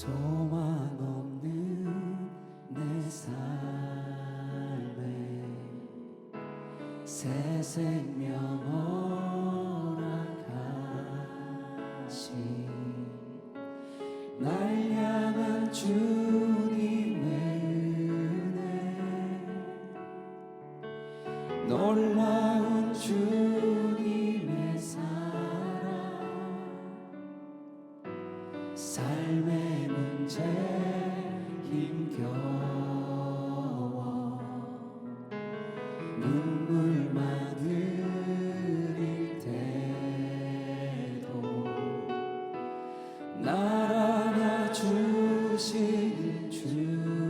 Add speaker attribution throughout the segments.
Speaker 1: 소망 없는 내 삶에 새 생명 허락하신 날 향한 주님의 은혜, 놀라운 주님의 사랑, 삶의 문제 힘겨워 눈물만 흘릴 때도 날 안아주시는 주님,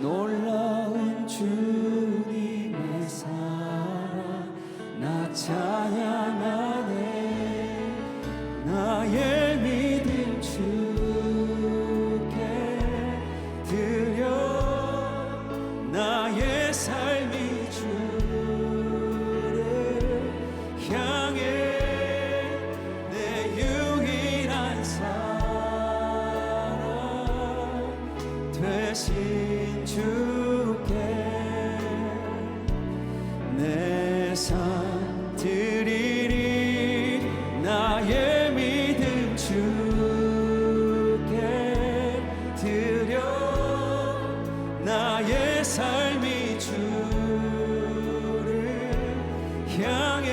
Speaker 1: 놀라운 주님의 사랑 나 찬양하네. 나의 믿음 주께 드려 나의 삶이 주를 향해 내 유일한 사랑 되신 주께 내 삶 드리리. 나의 믿음 주께 드려 나의 삶이 주를 향해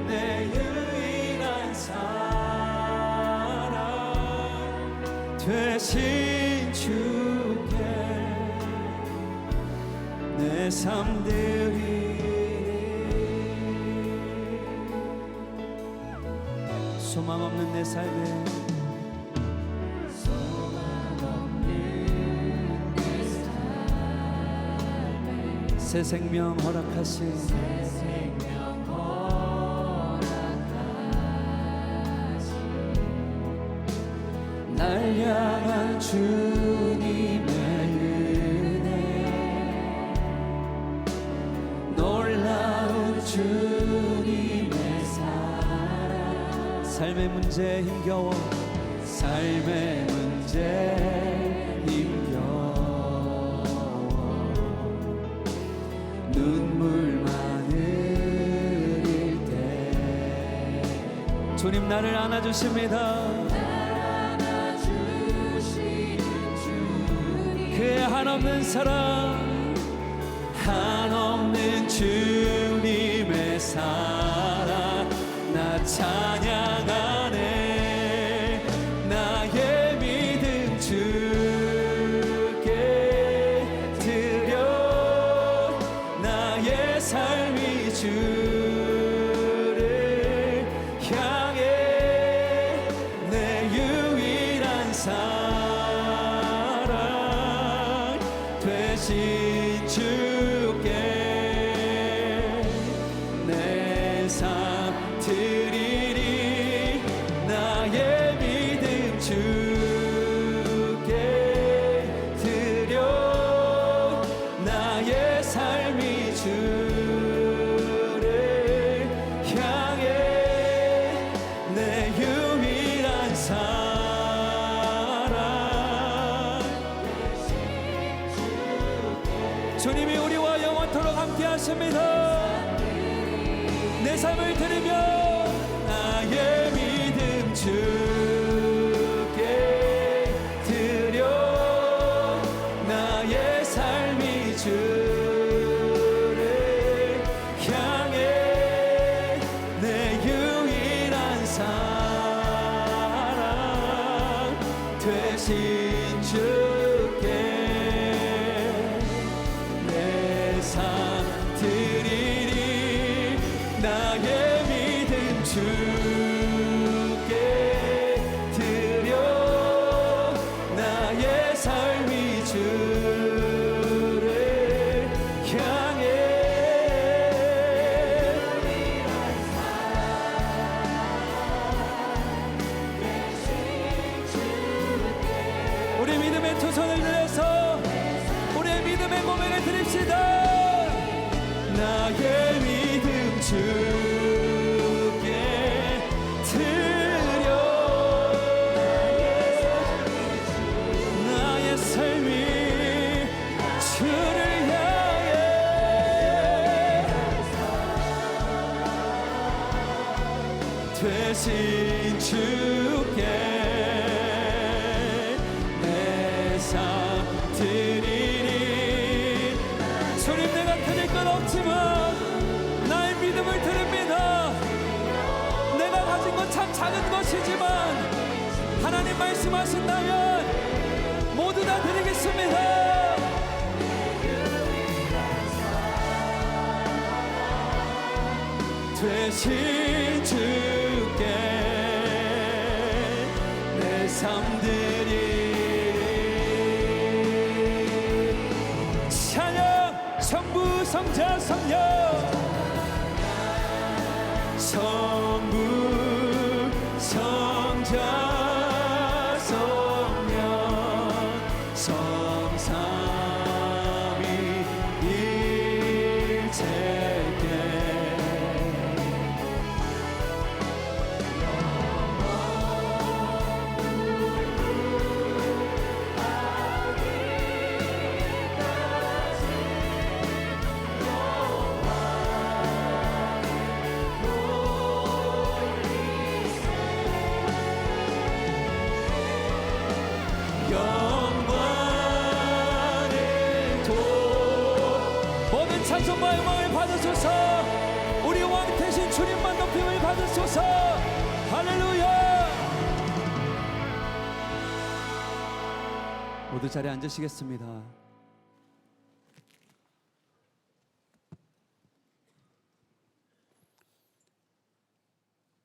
Speaker 1: 내 유일한 사랑 되신 주께 내 삶 드리리. 소망 없는 내 삶에 새 생명 허락하신 날 향한 주님의 은혜, 놀라운 주님의 사랑, 삶의 문제 힘겨워 삶의 문제 힘겨워 눈물만 흘릴 때 주님 나를 안아주십니다. 그의 한없는 사랑, 한없는 주님의 사랑 나 찬양하네. 나의 믿음 주께 드려 나의 삶이 주를 향해 내 유일한 사랑 되신 주께 내 삶 드리리. 나의 믿음 주께 드려 나의 삶이 주를 향해 내 유일한 사랑. 주님이 우리와 영원토록 함께 하십니다. 내 삶을 드리며 나의 믿음 주께 드려 나의 삶이 주를 향해 내 유일한 사랑 되신 주께 내 삶 드리리. 나의 믿음 주께 드려 나의 삶이 주를 향해 우리 믿음의 두 손을 들어서 우리의 믿음의 고백을 드립시다. 나의 믿음 주께 되신 주께 내 삶 드리니. 주님, 내가 드릴 건 없지만 나의 믿음을 드립니다. 내가 가진 건 참 작은 것이지만 하나님 말씀하신다면 모두 다 드리겠습니다. 되신 주께 내 삶 드리리. 찬양 성부 성자 성령, 성부 성자 성령, 성삼위 일체께 찬송과 영광을 받으소서. 우리 왕 대신 주님만 높임을 받으소서. 할렐루야. 모두 자리에 앉으시겠습니다.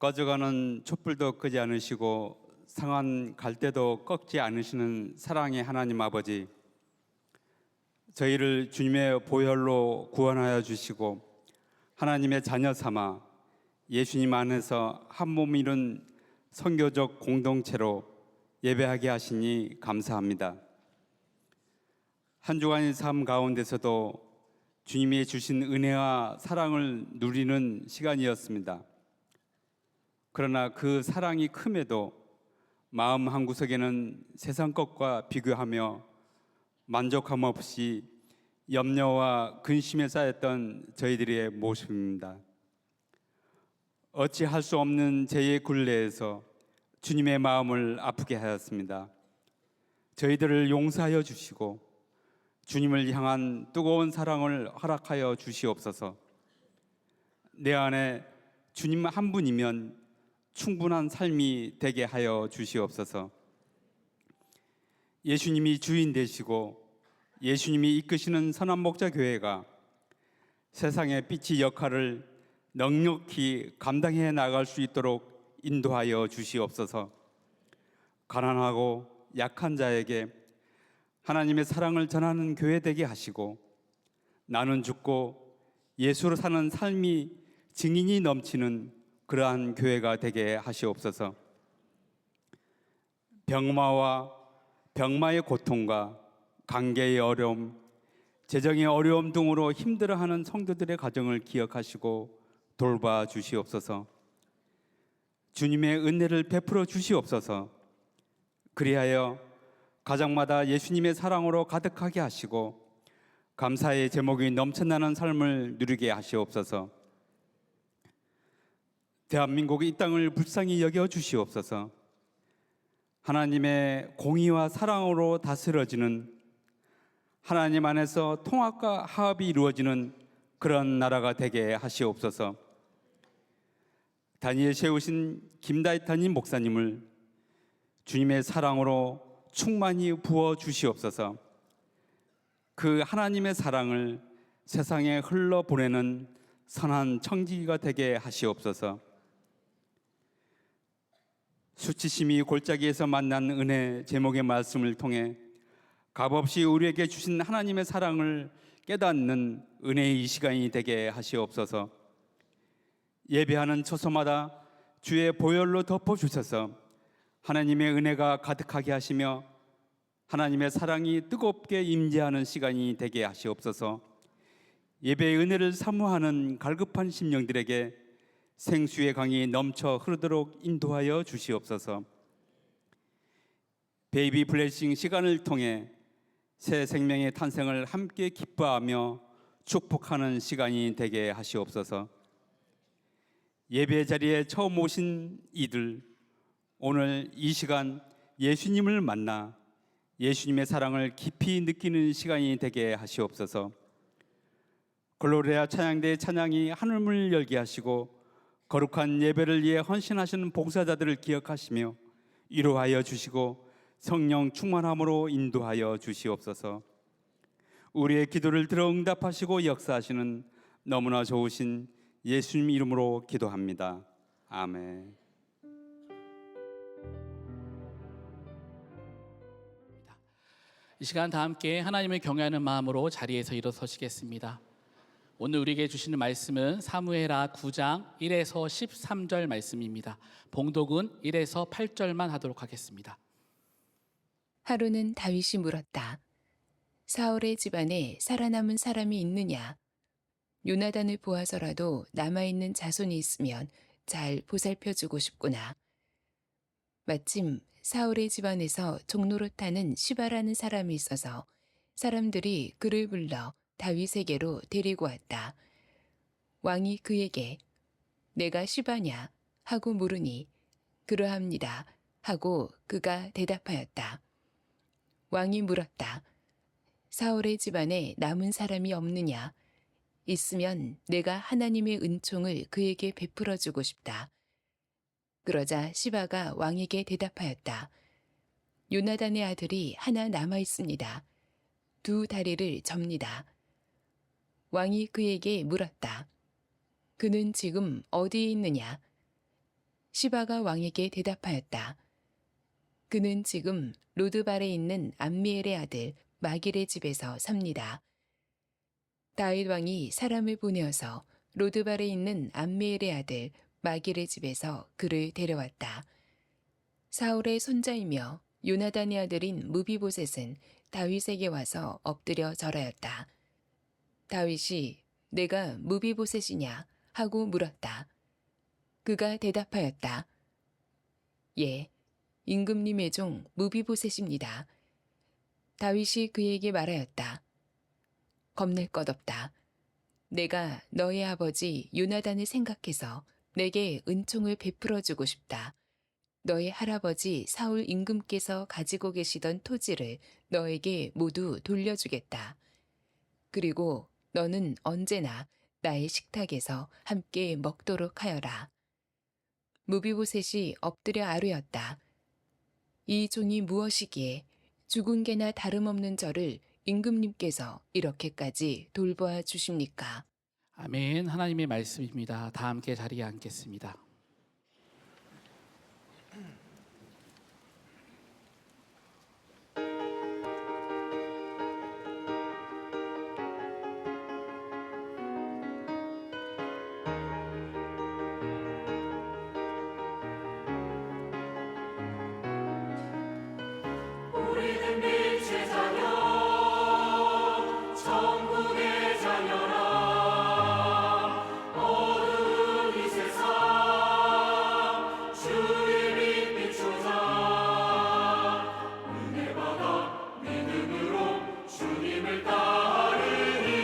Speaker 2: 꺼져가는 촛불도 끄지 않으시고 상한 갈대도 꺾지 않으시는 사랑의 하나님 아버지, 저희를 주님의 보혈로 구원하여 주시고 하나님의 자녀 삼아 예수님 안에서 한 몸 이룬 선교적 공동체로 예배하게 하시니 감사합니다. 한 주간의 삶 가운데서도 주님이 주신 은혜와 사랑을 누리는 시간이었습니다. 그러나 그 사랑이 큼에도 마음 한구석에는 세상 것과 비교하며 만족함 없이 염려와 근심에 쌓였던 저희들의 모습입니다. 어찌할 수 없는 죄의 굴레에서 주님의 마음을 아프게 하였습니다. 저희들을 용서하여 주시고 주님을 향한 뜨거운 사랑을 허락하여 주시옵소서. 내 안에 주님 한 분이면 충분한 삶이 되게 하여 주시옵소서. 예수님이 주인 되시고 예수님이 이끄시는 선한 목자 교회가 세상의 빛의 역할을 넉넉히 감당해 나갈 수 있도록 인도하여 주시옵소서. 가난하고 약한 자에게 하나님의 사랑을 전하는 교회 되게 하시고 나는 죽고 예수로 사는 삶이 증인이 넘치는 그러한 교회가 되게 하시옵소서. 병마와 병마의 고통과 관계의 어려움, 재정의 어려움 등으로 힘들어하는 성도들의 가정을 기억하시고 돌봐 주시옵소서. 주님의 은혜를 베풀어 주시옵소서. 그리하여 가정마다 예수님의 사랑으로 가득하게 하시고 감사의 제목이 넘쳐나는 삶을 누리게 하시옵소서. 대한민국의 이 땅을 불쌍히 여겨 주시옵소서. 하나님의 공의와 사랑으로 다스려지는, 하나님 안에서 통합과 화합이 이루어지는 그런 나라가 되게 하시옵소서. 다니엘 세우신 김다희 담임 목사님을 주님의 사랑으로 충만히 부어 주시옵소서. 그 하나님의 사랑을 세상에 흘러보내는 선한 청지기가 되게 하시옵소서. 수치심이 골짜기에서 만난 은혜 제목의 말씀을 통해 값없이 우리에게 주신 하나님의 사랑을 깨닫는 은혜의 이 시간이 되게 하시옵소서. 예배하는 초소마다 주의 보혈로 덮어주셔서 하나님의 은혜가 가득하게 하시며 하나님의 사랑이 뜨겁게 임재하는 시간이 되게 하시옵소서. 예배의 은혜를 사모하는 갈급한 심령들에게 생수의 강이 넘쳐 흐르도록 인도하여 주시옵소서. 베이비 블레싱 시간을 통해 새 생명의 탄생을 함께 기뻐하며 축복하는 시간이 되게 하시옵소서. 예배 자리에 처음 오신 이들, 오늘 이 시간 예수님을 만나 예수님의 사랑을 깊이 느끼는 시간이 되게 하시옵소서. 글로리아 찬양대의 찬양이 하늘문을 열게 하시고 거룩한 예배를 위해 헌신하시는 봉사자들을 기억하시며 위로하여 주시고 성령 충만함으로 인도하여 주시옵소서. 우리의 기도를 들어 응답하시고 역사하시는 너무나 좋으신 예수님 이름으로 기도합니다. 아멘.
Speaker 3: 이 시간 다 함께 하나님을 경외하는 마음으로 자리에서 일어서시겠습니다. 오늘 우리에게 주시는 말씀은 사무엘하 9장 1에서 13절 말씀입니다. 봉독은 1에서 8절만 하도록 하겠습니다.
Speaker 4: 하루는 다윗이 물었다. 사울의 집안에 살아남은 사람이 있느냐? 요나단을 보아서라도 남아있는 자손이 있으면 잘 보살펴주고 싶구나. 마침 사울의 집안에서 종노릇하는 시바라는 사람이 있어서 사람들이 그를 불러 다윗에게로 데리고 왔다. 왕이 그에게 내가 시바냐 하고 물으니 그러합니다 하고 그가 대답하였다. 왕이 물었다. 사울의 집안에 남은 사람이 없느냐? 있으면 내가 하나님의 은총을 그에게 베풀어 주고 싶다. 그러자 시바가 왕에게 대답하였다. 요나단의 아들이 하나 남아 있습니다. 2 다리를 접니다. 왕이 그에게 물었다. 그는 지금 어디에 있느냐? 시바가 왕에게 대답하였다. 그는 지금 로드발에 있는 암미엘의 아들 마길의 집에서 삽니다. 다윗 왕이 사람을 보내어서 로드발에 있는 암미엘의 아들 마길의 집에서 그를 데려왔다. 사울의 손자이며 요나단의 아들인 무비보셋은 다윗에게 와서 엎드려 절하였다. 다윗이 내가 무비보셋이냐 하고 물었다. 그가 대답하였다. 예, 임금님의 종 무비보셋입니다. 다윗이 그에게 말하였다. 겁낼 것 없다. 내가 너의 아버지 요나단을 생각해서 내게 은총을 베풀어 주고 싶다. 너의 할아버지 사울 임금께서 가지고 계시던 토지를 너에게 모두 돌려주겠다. 그리고 너는 언제나 나의 식탁에서 함께 먹도록 하여라. 무비보셋이 엎드려 아뢰었다. 이 종이 무엇이기에 죽은 개나 다름없는 저를 임금님께서 이렇게까지 돌보아 주십니까?
Speaker 3: 아멘. 하나님의 말씀입니다. 다 함께 자리에 앉겠습니다.
Speaker 5: 우리는 빛의 자녀, 천국의 자녀라. 어두운 이 세상 주의 빛 비추자. 은혜 받아 믿음으로 주님을 따르니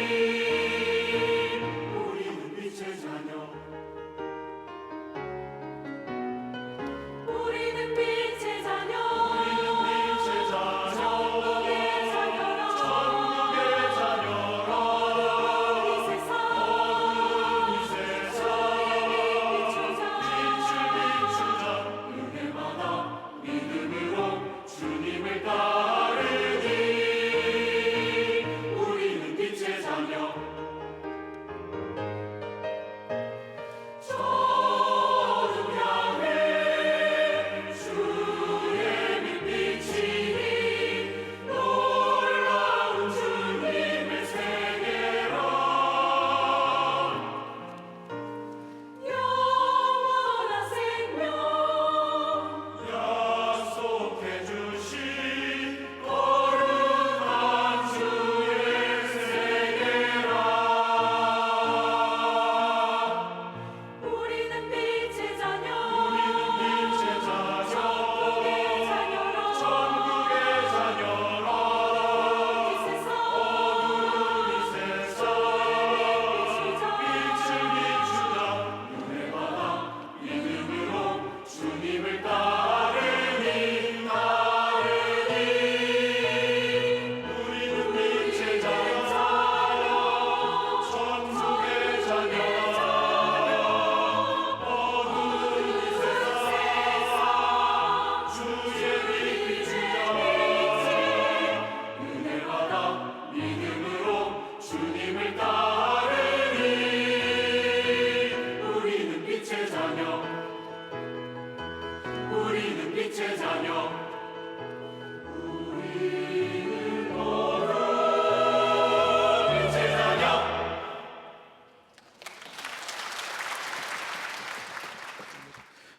Speaker 5: 우리는 빛의 자녀. 우리는 빛의 자녀. 우리는 빛의 자녀.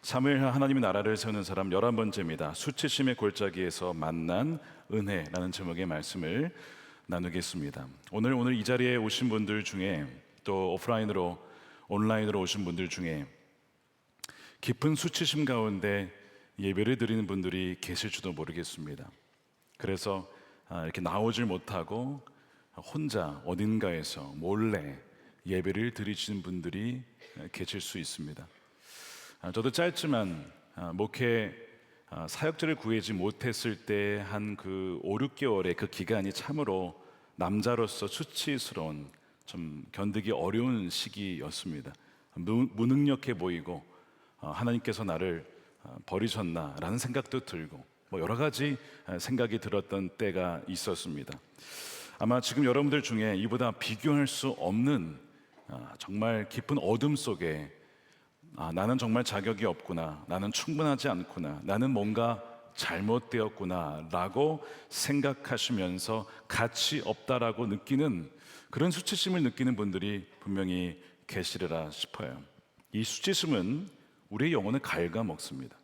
Speaker 6: 사무엘 하나님의 나라를 세우는 사람 11번째입니다. 수치심의 골짜기에서 만난 은혜라는 제목의 말씀을 나누겠습니다. 오늘 이 자리에 오신 분들 중에 또 오프라인으로 온라인으로 오신 분들 중에 깊은 수치심 가운데 예배를 드리는 분들이 계실지도 모르겠습니다. 그래서 이렇게 나오질 못하고 혼자 어딘가에서 몰래 예배를 드리시는 분들이 계실 수 있습니다. 저도 짧지만 목회 사역자를 구하지 못했을 때 한 그 5, 6개월의 그 기간이 참으로 남자로서 수치스러운, 좀 견디기 어려운 시기였습니다. 무능력해 보이고 하나님께서 나를 버리셨나라는 생각도 들고 여러 가지 생각이 들었던 때가 있었습니다. 아마 지금 여러분들 중에 이보다 비교할 수 없는 정말 깊은 어둠 속에 나는 정말 자격이 없구나, 나는 충분하지 않구나, 나는 뭔가 잘못되었구나 라고 생각하시면서 가치 없다라고 느끼는 그런 수치심을 느끼는 분들이 분명히 계시리라 싶어요. 이 수치심은 우리의 영혼을 갉아먹습니다.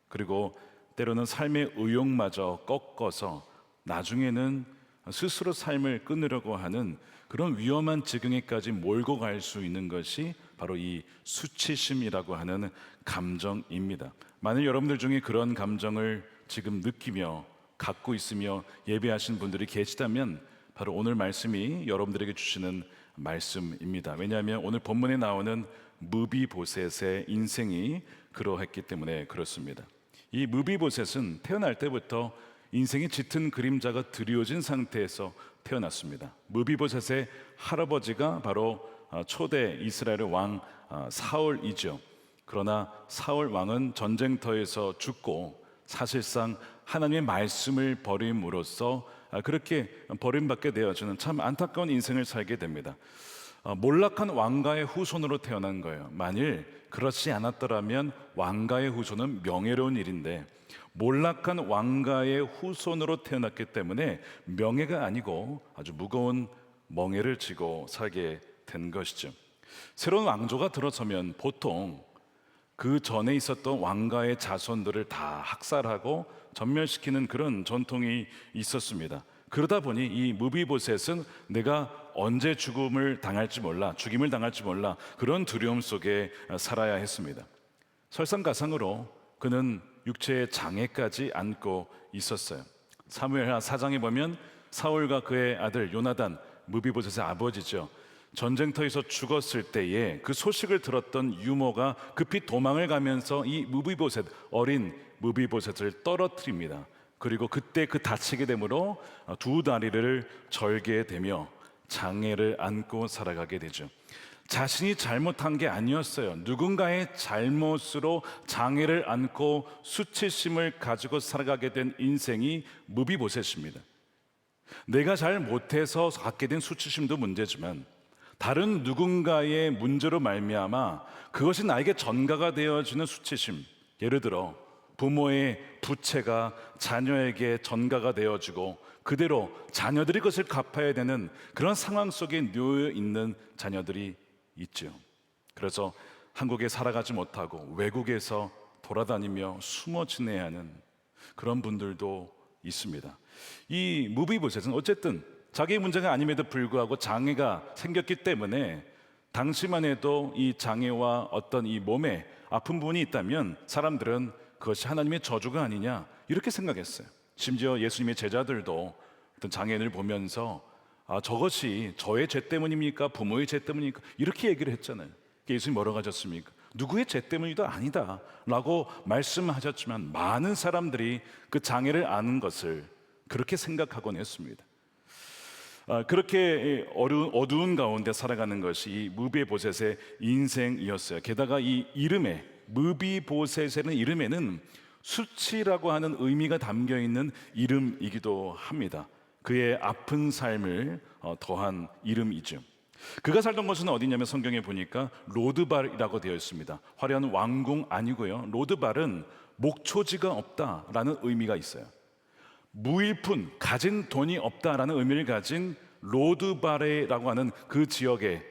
Speaker 6: 그리고 때로는 삶의 의욕마저 꺾어서 나중에는 스스로 삶을 끊으려고 하는 그런 위험한 지경에까지 몰고 갈 수 있는 것이 바로 이 수치심이라고 하는 감정입니다. 만일 여러분들 중에 그런 감정을 지금 느끼며 갖고 있으며 예배하신 분들이 계시다면 바로 오늘 말씀이 여러분들에게 주시는 말씀입니다. 왜냐하면 오늘 본문에 나오는 무비보셋의 인생이 그러했기 때문에 그렇습니다. 이 무비보셋은 태어날 때부터 인생의 짙은 그림자가 드리워진 상태에서 태어났습니다. 무비보셋의 할아버지가 바로 초대 이스라엘의 왕 사울이죠. 그러나 사울 왕은 전쟁터에서 죽고 사실상 하나님의 말씀을 버림으로써 그렇게 버림받게 되어지는 참 안타까운 인생을 살게 됩니다. 몰락한 왕가의 후손으로 태어난 거예요. 만일 그렇지 않았더라면 왕가의 후손은 명예로운 일인데 몰락한 왕가의 후손으로 태어났기 때문에 명예가 아니고 아주 무거운 멍에를 지고 살게 된 것이죠. 새로운 왕조가 들어서면 보통 그 전에 있었던 왕가의 자손들을 다 학살하고 전멸시키는 그런 전통이 있었습니다. 그러다 보니 이 무비보셋은 내가 언제 죽임을 당할지 몰라 그런 두려움 속에 살아야 했습니다. 설상가상으로 그는 육체의 장애까지 안고 있었어요. 사무엘하 4장에 보면 사울과 그의 아들 요나단, 무비보셋의 아버지죠, 전쟁터에서 죽었을 때에 그 소식을 들었던 유모가 급히 도망을 가면서 이 무비보셋, 어린 무비보셋을 떨어뜨립니다. 그리고 그때 그 다치게 되므로 두 다리를 절게 되며 장애를 안고 살아가게 되죠. 자신이 잘못한 게 아니었어요. 누군가의 잘못으로 장애를 안고 수치심을 가지고 살아가게 된 인생이 무비보셋입니다. 내가 잘 못해서 갖게 된 수치심도 문제지만 다른 누군가의 문제로 말미암아 그것이 나에게 전가가 되어지는 수치심, 예를 들어 부모의 부채가 자녀에게 전가가 되어지고 그대로 자녀들이 그것을 갚아야 되는 그런 상황 속에 놓여 있는 자녀들이 있죠. 그래서 한국에 살아가지 못하고 외국에서 돌아다니며 숨어 지내야 하는 그런 분들도 있습니다. 이 무비보셋은 어쨌든 자기의 문제가 아님에도 불구하고 장애가 생겼기 때문에 당시만 해도 이 장애와 어떤 이 몸에 아픈 부분이 있다면 사람들은 그것이 하나님의 저주가 아니냐 이렇게 생각했어요. 심지어 예수님의 제자들도 어떤 장애인을 보면서 저것이 저의 죄 때문입니까? 부모의 죄 때문입니까? 이렇게 얘기를 했잖아요. 예수님 뭐라고 하셨습니까? 누구의 죄 때문이도 아니다 라고 말씀하셨지만 많은 사람들이 그 장애를 아는 것을 그렇게 생각하곤 했습니다. 그렇게 어두운 가운데 살아가는 것이 이 무비보셋의 인생이었어요. 게다가 이 이름에, 무비보셋이라는 이름에는 수치라고 하는 의미가 담겨 있는 이름이기도 합니다. 그의 아픈 삶을 더한 이름이죠. 그가 살던 곳은 어디냐면 성경에 보니까 로드발이라고 되어 있습니다. 화려한 왕궁 아니고요, 로드발은 목초지가 없다라는 의미가 있어요. 무일푼, 가진 돈이 없다라는 의미를 가진 로드바레라고 하는 그 지역에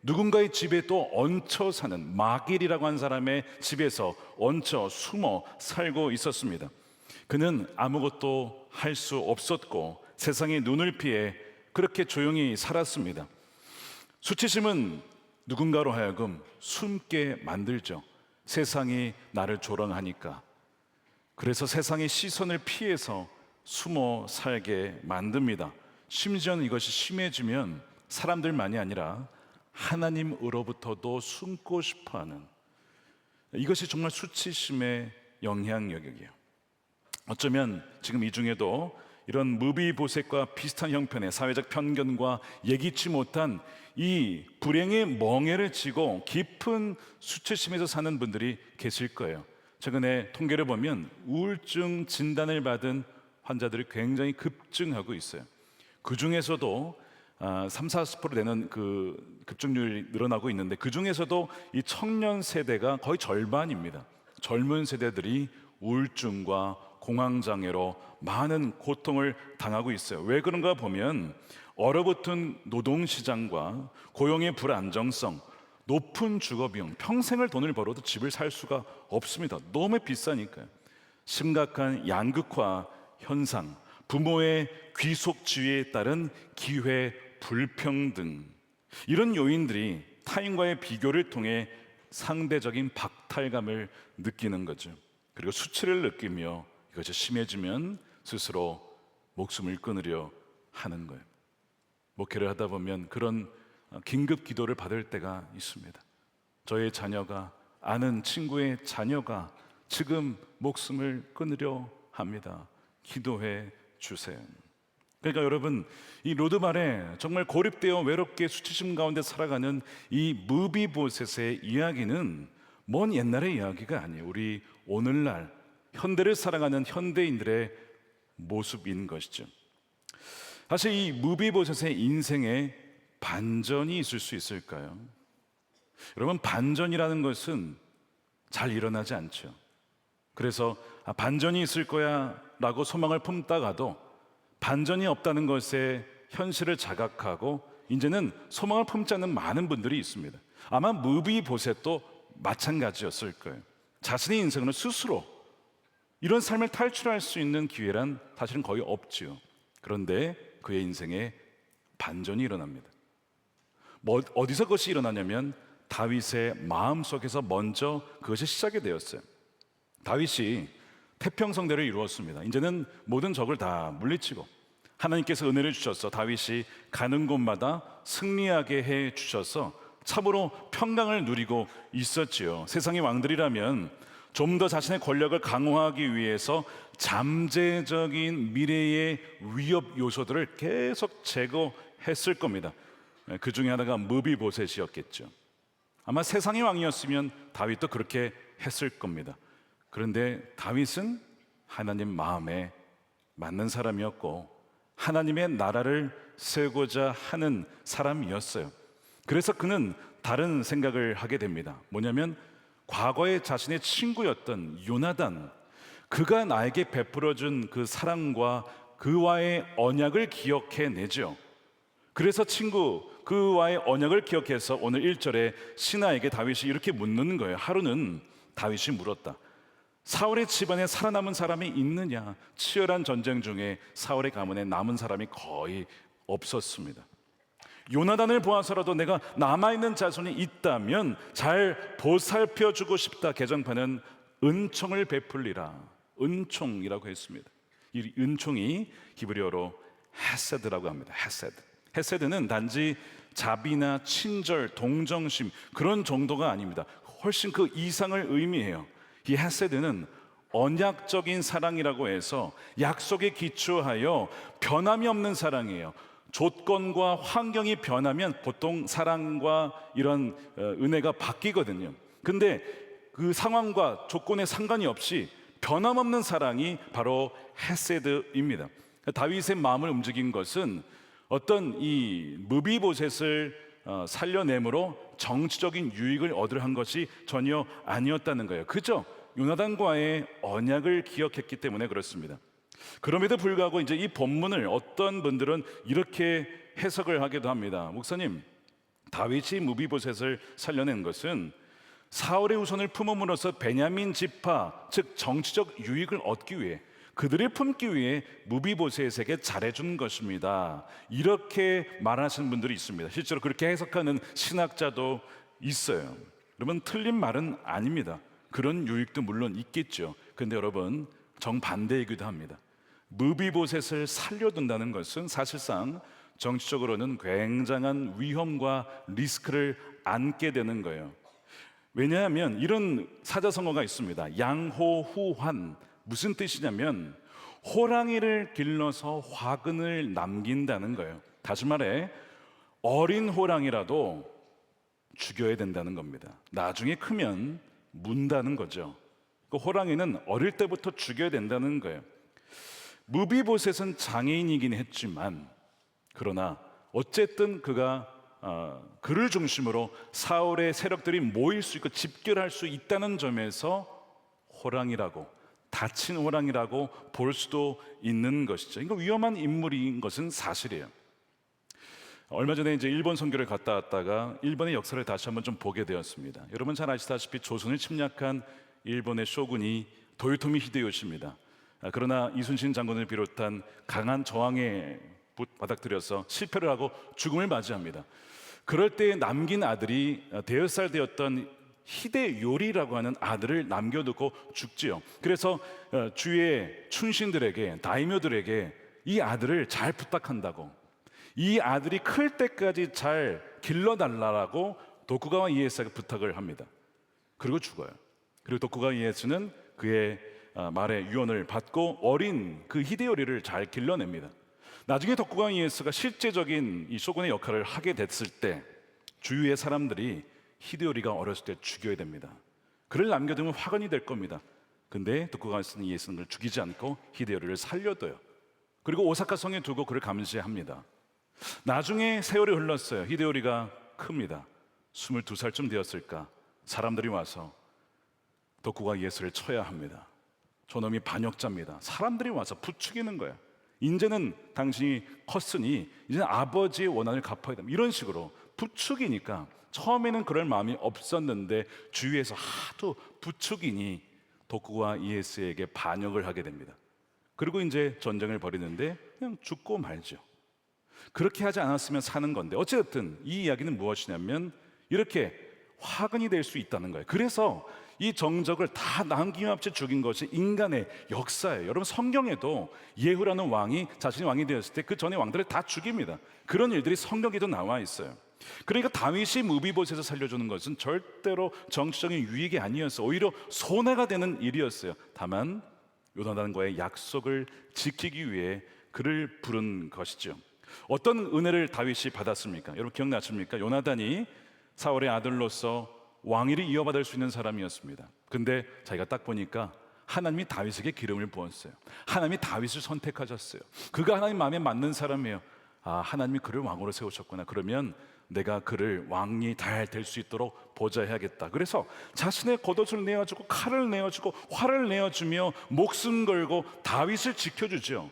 Speaker 6: 누군가의 집에 또 얹혀 사는 마길이라고 하는 사람의 집에서 얹혀 숨어 살고 있었습니다. 그는 아무것도 할 수 없었고 세상의 눈을 피해 그렇게 조용히 살았습니다. 수치심은 누군가로 하여금 숨게 만들죠. 세상이 나를 조롱하니까. 그래서 세상의 시선을 피해서 숨어 살게 만듭니다. 심지어는 이것이 심해지면 사람들만이 아니라 하나님으로부터도 숨고 싶어하는, 이것이 정말 수치심의 영향력이에요. 어쩌면 지금 이 중에도 이런 무비보셋과 비슷한 형편의 사회적 편견과 예기치 못한 이 불행의 멍에를 지고 깊은 수치심에서 사는 분들이 계실 거예요. 최근에 통계를 보면 우울증 진단을 받은 환자들이 굉장히 급증하고 있어요. 그 중에서도 30-40% 되는 그 급증률이 늘어나고 있는데, 그 중에서도 이 청년 세대가 거의 절반입니다. 젊은 세대들이 우울증과 공황장애로 많은 고통을 당하고 있어요. 왜 그런가 보면 얼어붙은 노동시장과 고용의 불안정성, 높은 주거비용, 평생을 돈을 벌어도 집을 살 수가 없습니다. 너무 비싸니까요. 심각한 양극화 현상, 부모의 귀속지위에 따른 기회 불평등, 이런 요인들이 타인과의 비교를 통해 상대적인 박탈감을 느끼는 거죠. 그리고 수치를 느끼며 이것이 심해지면 스스로 목숨을 끊으려 하는 거예요. 목회를 하다 보면 그런 긴급 기도를 받을 때가 있습니다. 저의 자녀가, 아는 친구의 자녀가 지금 목숨을 끊으려 합니다. 기도해 주세요. 그러니까 여러분, 이 로드발에 정말 고립되어 외롭게 수치심 가운데 살아가는 이 무비보셋의 이야기는 먼 옛날의 이야기가 아니에요. 우리 오늘날 현대를 살아가는 현대인들의 모습인 것이죠. 사실 이 무비보셋의 인생에 반전이 있을 수 있을까요? 여러분, 반전이라는 것은 잘 일어나지 않죠. 그래서 반전이 있을 거야 라고 소망을 품다가도 반전이 없다는 것에 현실을 자각하고 이제는 소망을 품지 않는 많은 분들이 있습니다. 아마 무비보셋도 마찬가지였을 거예요. 자신의 인생을 스스로 이런 삶을 탈출할 수 있는 기회란 사실은 거의 없지요. 그런데 그의 인생에 반전이 일어납니다. 어디서 그것이 일어나냐면 다윗의 마음속에서 먼저 그것이 시작이 되었어요. 다윗이 태평성대를 이루었습니다. 이제는 모든 적을 다 물리치고 하나님께서 은혜를 주셔서 다윗이 가는 곳마다 승리하게 해 주셔서 참으로 평강을 누리고 있었지요. 세상의 왕들이라면 좀 더 자신의 권력을 강화하기 위해서 잠재적인 미래의 위협 요소들을 계속 제거했을 겁니다. 그 중에 하나가 무비보셋이었겠죠. 아마 세상의 왕이었으면 다윗도 그렇게 했을 겁니다. 그런데 다윗은 하나님 마음에 맞는 사람이었고 하나님의 나라를 세우고자 하는 사람이었어요. 그래서 그는 다른 생각을 하게 됩니다. 뭐냐면 과거에 자신의 친구였던 요나단, 그가 나에게 베풀어준 그 사랑과 그와의 언약을 기억해내죠. 그래서 그와의 언약을 기억해서 오늘 1절에 신하에게 다윗이 이렇게 묻는 거예요. 하루는 다윗이 물었다. 사울의 집안에 살아남은 사람이 있느냐? 치열한 전쟁 중에 사울의 가문에 남은 사람이 거의 없었습니다. 요나단을 보아서라도 내가 남아있는 자손이 있다면 잘 보살펴주고 싶다. 개정판은 은총을 베풀리라. 은총이라고 했습니다. 이 은총이 히브리어로 헤세드라고 합니다. 헤세드는 단지 자비나 친절, 동정심 그런 정도가 아닙니다. 훨씬 그 이상을 의미해요. 이 헤세드는 언약적인 사랑이라고 해서 약속에 기초하여 변함이 없는 사랑이에요. 조건과 환경이 변하면 보통 사랑과 이런 은혜가 바뀌거든요. 근데 그 상황과 조건에 상관이 없이 변함없는 사랑이 바로 헤세드입니다. 다윗의 마음을 움직인 것은 어떤 이 무비보셋을 살려내므로 정치적인 유익을 얻으려 한 것이 전혀 아니었다는 거예요. 그죠? 요나단과의 언약을 기억했기 때문에 그렇습니다. 그럼에도 불구하고 이제 이 본문을 어떤 분들은 이렇게 해석을 하기도 합니다. 목사님, 다윗이 무비보셋을 살려낸 것은 사울의 후손을 품음으로써 베냐민 지파, 즉 정치적 유익을 얻기 위해, 그들을 품기 위해 무비보셋에게 잘해준 것입니다. 이렇게 말하시는 분들이 있습니다. 실제로 그렇게 해석하는 신학자도 있어요. 여러분, 틀린 말은 아닙니다. 그런 유익도 물론 있겠죠. 근데 여러분, 정반대이기도 합니다. 무비보셋을 살려둔다는 것은 사실상 정치적으로는 굉장한 위험과 리스크를 안게 되는 거예요. 왜냐하면 이런 사자성어가 있습니다. 양호후환. 무슨 뜻이냐면 호랑이를 길러서 화근을 남긴다는 거예요. 다시 말해 어린 호랑이라도 죽여야 된다는 겁니다. 나중에 크면 문다는 거죠. 그 호랑이는 어릴 때부터 죽여야 된다는 거예요. 무비보셋은 장애인이긴 했지만, 그러나 어쨌든 그가 그를 중심으로 사울의 세력들이 모일 수 있고 집결할 수 있다는 점에서 호랑이라고, 다친 호랑이라고 볼 수도 있는 것이죠. 이거 위험한 인물인 것은 사실이에요. 얼마 전에 이제 일본 선교를 갔다 왔다가 일본의 역사를 다시 한번 좀 보게 되었습니다. 여러분 잘 아시다시피 조선을 침략한 일본의 쇼군이 도요토미 히데요시입니다. 그러나 이순신 장군을 비롯한 강한 저항에 바닥들여서 실패를 하고 죽음을 맞이합니다. 그럴 때 남긴 아들이 5살 되었던 히데요리라고 하는 아들을 남겨두고 죽지요. 그래서 주위의 춘신들에게, 다이묘들에게 이 아들을 잘 부탁한다고, 이 아들이 클 때까지 잘 길러달라고 도쿠가와 이에스에게 부탁을 합니다. 그리고 죽어요. 그리고 도쿠가와 이에스는 그의 말에 유언을 받고 어린 그 히데요리를 잘 길러냅니다. 나중에 도쿠가와 이에스가 실제적인 이 쇼군의 역할을 하게 됐을 때 주위의 사람들이 히데요리가 어렸을 때 죽여야 됩니다. 그를 남겨두면 화근이 될 겁니다. 근데 도쿠가와 이에스는 그를 죽이지 않고 히데요리를 살려둬요. 그리고 오사카 성에 두고 그를 감시합니다. 나중에 세월이 흘렀어요. 히데요리가 큽니다. 22살쯤 되었을까? 사람들이 와서 도쿠가와 이에스를 쳐야 합니다. 저놈이 반역자입니다. 사람들이 와서 부추기는 거예요. 이제는 당신이 컸으니 이제는 아버지의 원한을 갚아야 됩니다. 이런 식으로 부추기니까 처음에는 그럴 마음이 없었는데 주위에서 하도 부추기니 도쿠가와 이에스에게 반역을 하게 됩니다. 그리고 이제 전쟁을 벌이는데 그냥 죽고 말죠. 그렇게 하지 않았으면 사는 건데, 어쨌든 이 이야기는 무엇이냐면 이렇게 화근이 될 수 있다는 거예요. 그래서 이 정적을 다 남김없이 죽인 것이 인간의 역사예요. 여러분, 성경에도 예후라는 왕이 자신이 왕이 되었을 때 그 전에 왕들을 다 죽입니다. 그런 일들이 성경에도 나와 있어요. 그러니까 다윗이 무비보셋을 살려주는 것은 절대로 정치적인 유익이 아니었어요. 오히려 손해가 되는 일이었어요. 다만 요나단과의 약속을 지키기 위해 그를 부른 것이죠. 어떤 은혜를 다윗이 받았습니까? 여러분 기억나십니까? 요나단이 사울의 아들로서 왕위를 이어받을 수 있는 사람이었습니다. 근데 자기가 딱 보니까 하나님이 다윗에게 기름을 부었어요. 하나님이 다윗을 선택하셨어요. 그가 하나님 마음에 맞는 사람이에요. 아, 하나님이 그를 왕으로 세우셨구나. 그러면 내가 그를 왕이 잘 될 수 있도록 보좌해야겠다. 그래서 자신의 겉옷을 내어주고 칼을 내어주고 활을 내어주며 목숨 걸고 다윗을 지켜주죠.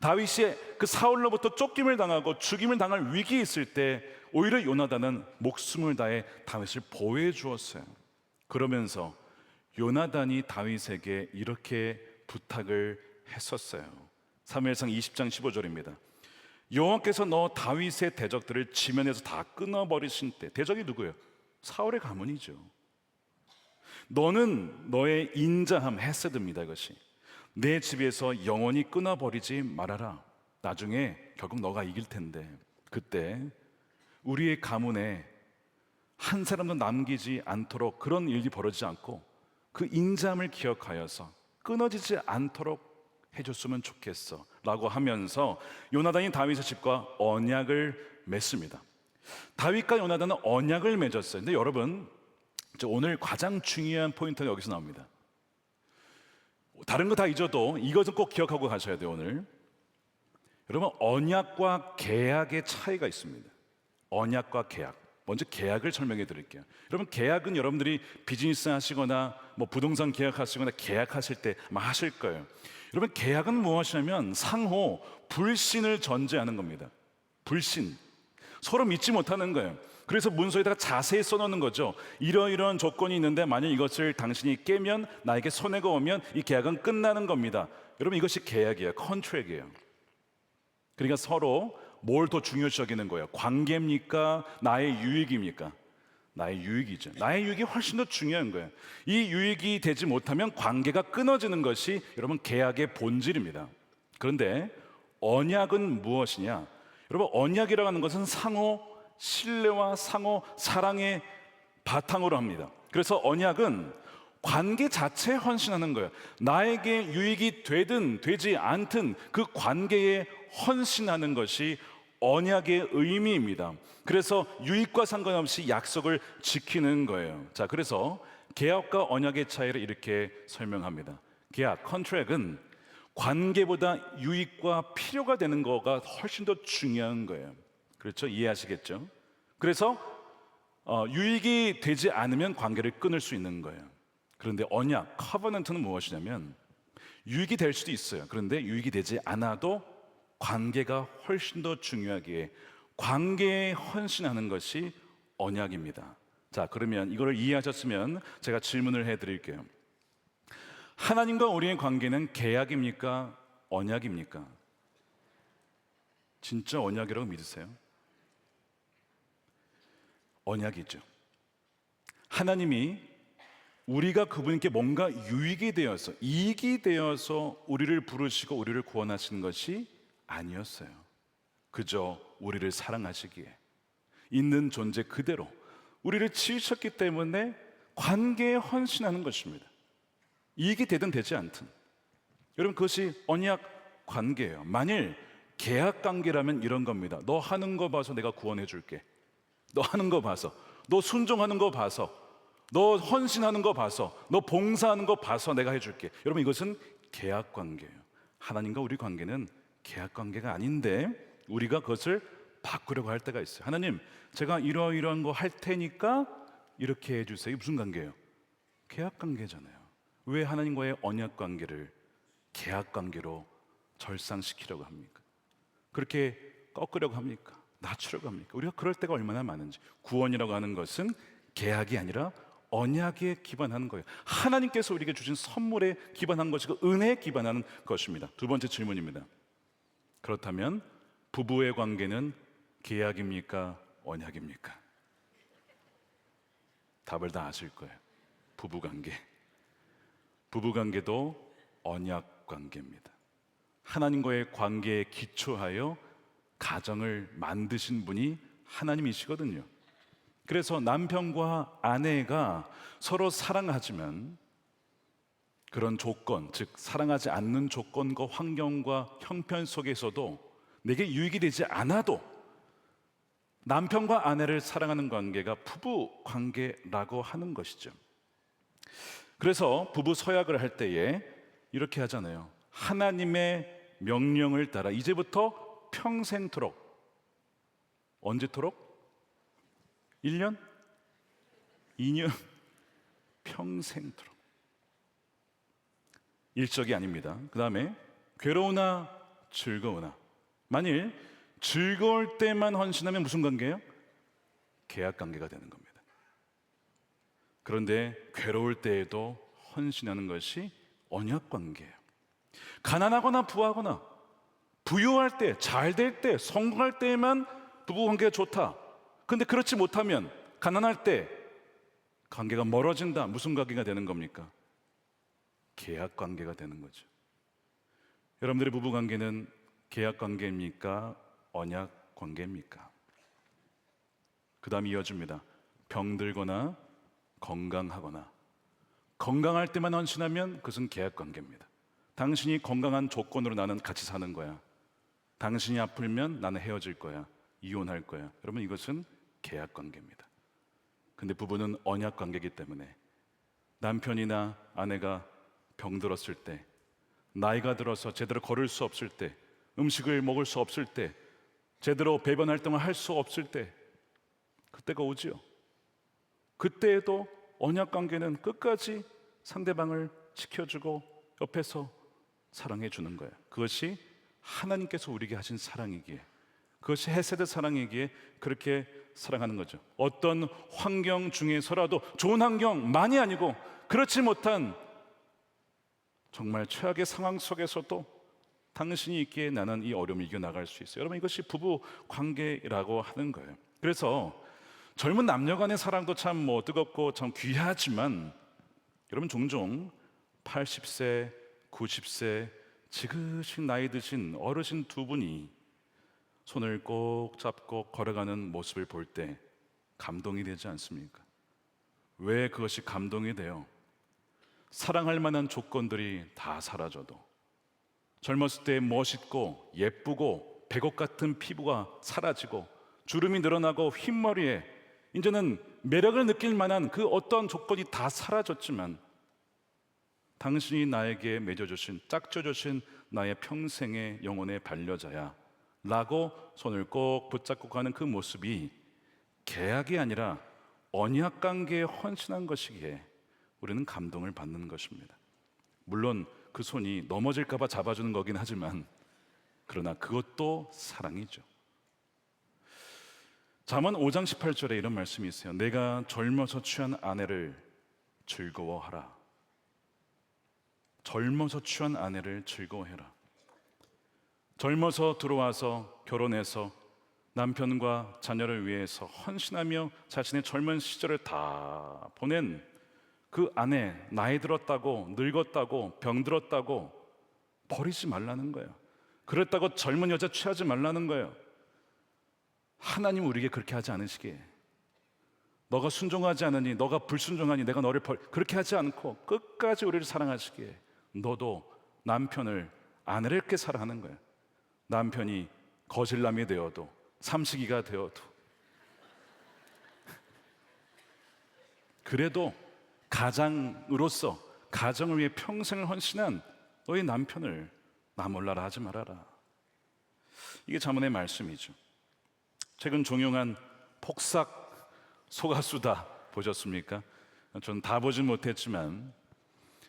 Speaker 6: 다윗이 그 사울로부터 쫓김을 당하고 죽임을 당할 위기에 있을 때 오히려 요나단은 목숨을 다해 다윗을 보호해 주었어요. 그러면서 요나단이 다윗에게 이렇게 부탁을 했었어요. 사무엘상 20장 15절입니다. 여호와께서 너 다윗의 대적들을 지면에서 다 끊어버리신 때, 대적이 누구예요? 사울의 가문이죠. 너는 너의 인자함, 헤세드입니다. 이것이 내 집에서 영원히 끊어버리지 말아라. 나중에 결국 너가 이길 텐데 그때 우리의 가문에 한 사람도 남기지 않도록 그런 일이 벌어지지 않고 그 인자함을 기억하여서 끊어지지 않도록 해줬으면 좋겠어 라고 하면서 요나단이 다윗의 집과 언약을 맺습니다. 다윗과 요나단은 언약을 맺었어요. 근데 여러분, 오늘 가장 중요한 포인트는 여기서 나옵니다. 다른 거 다 잊어도 이것은 꼭 기억하고 가셔야 돼요. 오늘 여러분, 언약과 계약의 차이가 있습니다. 언약과 계약. 먼저 계약을 설명해 드릴게요. 여러분, 계약은 여러분들이 비즈니스 하시거나 뭐 부동산 계약하시거나 계약하실 때 아마 하실 거예요. 여러분, 계약은 무엇이냐면 상호 불신을 전제하는 겁니다. 불신, 서로 믿지 못하는 거예요. 그래서 문서에다가 자세히 써놓는 거죠. 이러이러한 조건이 있는데 만약 이것을 당신이 깨면 나에게 손해가 오면 이 계약은 끝나는 겁니다. 여러분 이것이 계약이에요. 컨트랙이에요. 그러니까 서로 뭘 더 중요시 여기는 거예요? 관계입니까? 나의 유익입니까? 나의 유익이죠. 나의 유익이 훨씬 더 중요한 거예요. 이 유익이 되지 못하면 관계가 끊어지는 것이 여러분 계약의 본질입니다. 그런데 언약은 무엇이냐? 여러분 언약이라고 하는 것은 상호 신뢰와 상호 사랑의 바탕으로 합니다. 그래서 언약은 관계 자체에 헌신하는 거예요. 나에게 유익이 되든 되지 않든 그 관계에 헌신하는 것이 언약의 의미입니다. 그래서 유익과 상관없이 약속을 지키는 거예요. 자, 그래서 계약과 언약의 차이를 이렇게 설명합니다. 계약, 컨트랙은 관계보다 유익과 필요가 되는 거가 훨씬 더 중요한 거예요. 그렇죠? 이해하시겠죠? 그래서 유익이 되지 않으면 관계를 끊을 수 있는 거예요. 그런데 언약, 커버넌트는 무엇이냐면 유익이 될 수도 있어요. 그런데 유익이 되지 않아도 관계가 훨씬 더 중요하기에 관계에 헌신하는 것이 언약입니다. 자, 그러면 이거를 이해하셨으면 제가 질문을 해드릴게요. 하나님과 우리의 관계는 계약입니까? 언약입니까? 진짜 언약이라고 믿으세요? 언약이죠. 하나님이 우리가 그분께 뭔가 유익이 되어서 이익이 되어서 우리를 부르시고 우리를 구원하시는 것이 아니었어요. 그저 우리를 사랑하시기에 있는 존재 그대로 우리를 지으셨기 때문에 관계에 헌신하는 것입니다. 이익이 되든 되지 않든. 여러분 그것이 언약 관계예요. 만일 계약 관계라면 이런 겁니다. 너 하는 거 봐서 내가 구원해 줄게. 너 하는 거 봐서, 너 순종하는 거 봐서, 너 헌신하는 거 봐서, 너 봉사하는 거 봐서 내가 해줄게. 여러분 이것은 계약 관계예요. 하나님과 우리 관계는 계약 관계가 아닌데 우리가 그것을 바꾸려고 할 때가 있어요. 하나님, 제가 이러이러한 거 할 테니까 이렇게 해주세요. 이게 무슨 관계예요? 계약 관계잖아요. 왜 하나님과의 언약 관계를 계약 관계로 절상시키려고 합니까? 그렇게 꺾으려고 합니까? 낮추려고 합니까? 우리가 그럴 때가 얼마나 많은지. 구원이라고 하는 것은 계약이 아니라 언약에 기반하는 거예요. 하나님께서 우리에게 주신 선물에 기반한 것이고 은혜에 기반하는 것입니다. 두 번째 질문입니다. 그렇다면 부부의 관계는 계약입니까? 언약입니까? 답을 다 아실 거예요. 부부관계. 부부관계도 언약 관계입니다. 하나님과의 관계에 기초하여 가정을 만드신 분이 하나님이시거든요. 그래서 남편과 아내가 서로 사랑하지만 그런 조건, 즉 사랑하지 않는 조건과 환경과 형편 속에서도 내게 유익이 되지 않아도 남편과 아내를 사랑하는 관계가 부부 관계라고 하는 것이죠. 그래서 부부 서약을 할 때에 이렇게 하잖아요. 하나님의 명령을 따라 이제부터 평생토록. 언제토록? 1년? 2년? 평생토록. 일적이 아닙니다. 그 다음에 괴로우나 즐거우나. 만일 즐거울 때만 헌신하면 무슨 관계예요? 계약 관계가 되는 겁니다. 그런데 괴로울 때에도 헌신하는 것이 언약 관계예요. 가난하거나 부하거나 부유할 때, 잘 될 때, 성공할 때에만 부부 관계가 좋다. 근데 그렇지 못하면 가난할 때 관계가 멀어진다. 무슨 관계가 되는 겁니까? 계약 관계가 되는 거죠. 여러분들의 부부 관계는 계약 관계입니까? 언약 관계입니까? 그 다음 이어집니다. 병들거나 건강하거나. 건강할 때만 헌신하면 그것은 계약 관계입니다. 당신이 건강한 조건으로 나는 같이 사는 거야. 당신이 아프면 나는 헤어질 거야. 이혼할 거야. 여러분 이것은 계약 관계입니다. 근데 부부는 언약 관계이기 때문에 남편이나 아내가 병들었을 때, 나이가 들어서 제대로 걸을 수 없을 때, 음식을 먹을 수 없을 때, 제대로 배변 활동을 할 수 없을 때, 그때가 오지요. 그때에도 언약 관계는 끝까지 상대방을 지켜주고 옆에서 사랑해 주는 거예요. 그것이 하나님께서 우리에게 하신 사랑이기에, 그것이 헤세드 사랑이기에 그렇게 사랑하는 거죠. 어떤 환경 중에서라도 좋은 환경만이 아니고 그렇지 못한 정말 최악의 상황 속에서도 당신이 있기에 나는 이 어려움을 이겨나갈 수 있어요. 여러분, 이것이 부부 관계라고 하는 거예요. 그래서 젊은 남녀 간의 사랑도 참 뜨겁고 참 귀하지만 여러분, 종종 80세, 90세 지그시 나이 드신 어르신 두 분이 손을 꼭 잡고 걸어가는 모습을 볼 때 감동이 되지 않습니까? 왜 그것이 감동이 돼요? 사랑할 만한 조건들이 다 사라져도, 젊었을 때 멋있고 예쁘고 백옥 같은 피부가 사라지고 주름이 늘어나고 흰머리에 이제는 매력을 느낄 만한 그 어떤 조건이 다 사라졌지만 당신이 나에게 맺어주신, 짝져주신 나의 평생의 영혼의 반려자야 라고 손을 꼭 붙잡고 가는 그 모습이 계약이 아니라 언약 관계에 헌신한 것이기에 우리는 감동을 받는 것입니다. 물론 그 손이 넘어질까 봐 잡아주는 거긴 하지만 그러나 그것도 사랑이죠. 잠언 5장 18절에 이런 말씀이 있어요. 내가 젊어서 취한 아내를 즐거워하라. 젊어서 취한 아내를 즐거워해라. 젊어서 들어와서 결혼해서 남편과 자녀를 위해서 헌신하며 자신의 젊은 시절을 다 보낸 그 아내, 나이 들었다고, 늙었다고, 병들었다고 버리지 말라는 거예요. 그랬다고 젊은 여자 취하지 말라는 거예요. 하나님 우리에게 그렇게 하지 않으시기에, 너가 순종하지 않으니, 너가 불순종하니 내가 너를 그렇게 하지 않고 끝까지 우리를 사랑하시기에 너도 남편을, 아내를 이렇게 사랑하는 거예요. 남편이 거실남이 되어도, 삼식이가 되어도, 그래도 가장으로서 가정을 위해 평생을 헌신한 너희 남편을 나 몰라라 하지 말아라. 이게 잠언의 말씀이죠. 최근 종영한 폭삭 소가수다 보셨습니까? 저는 다 보진 못했지만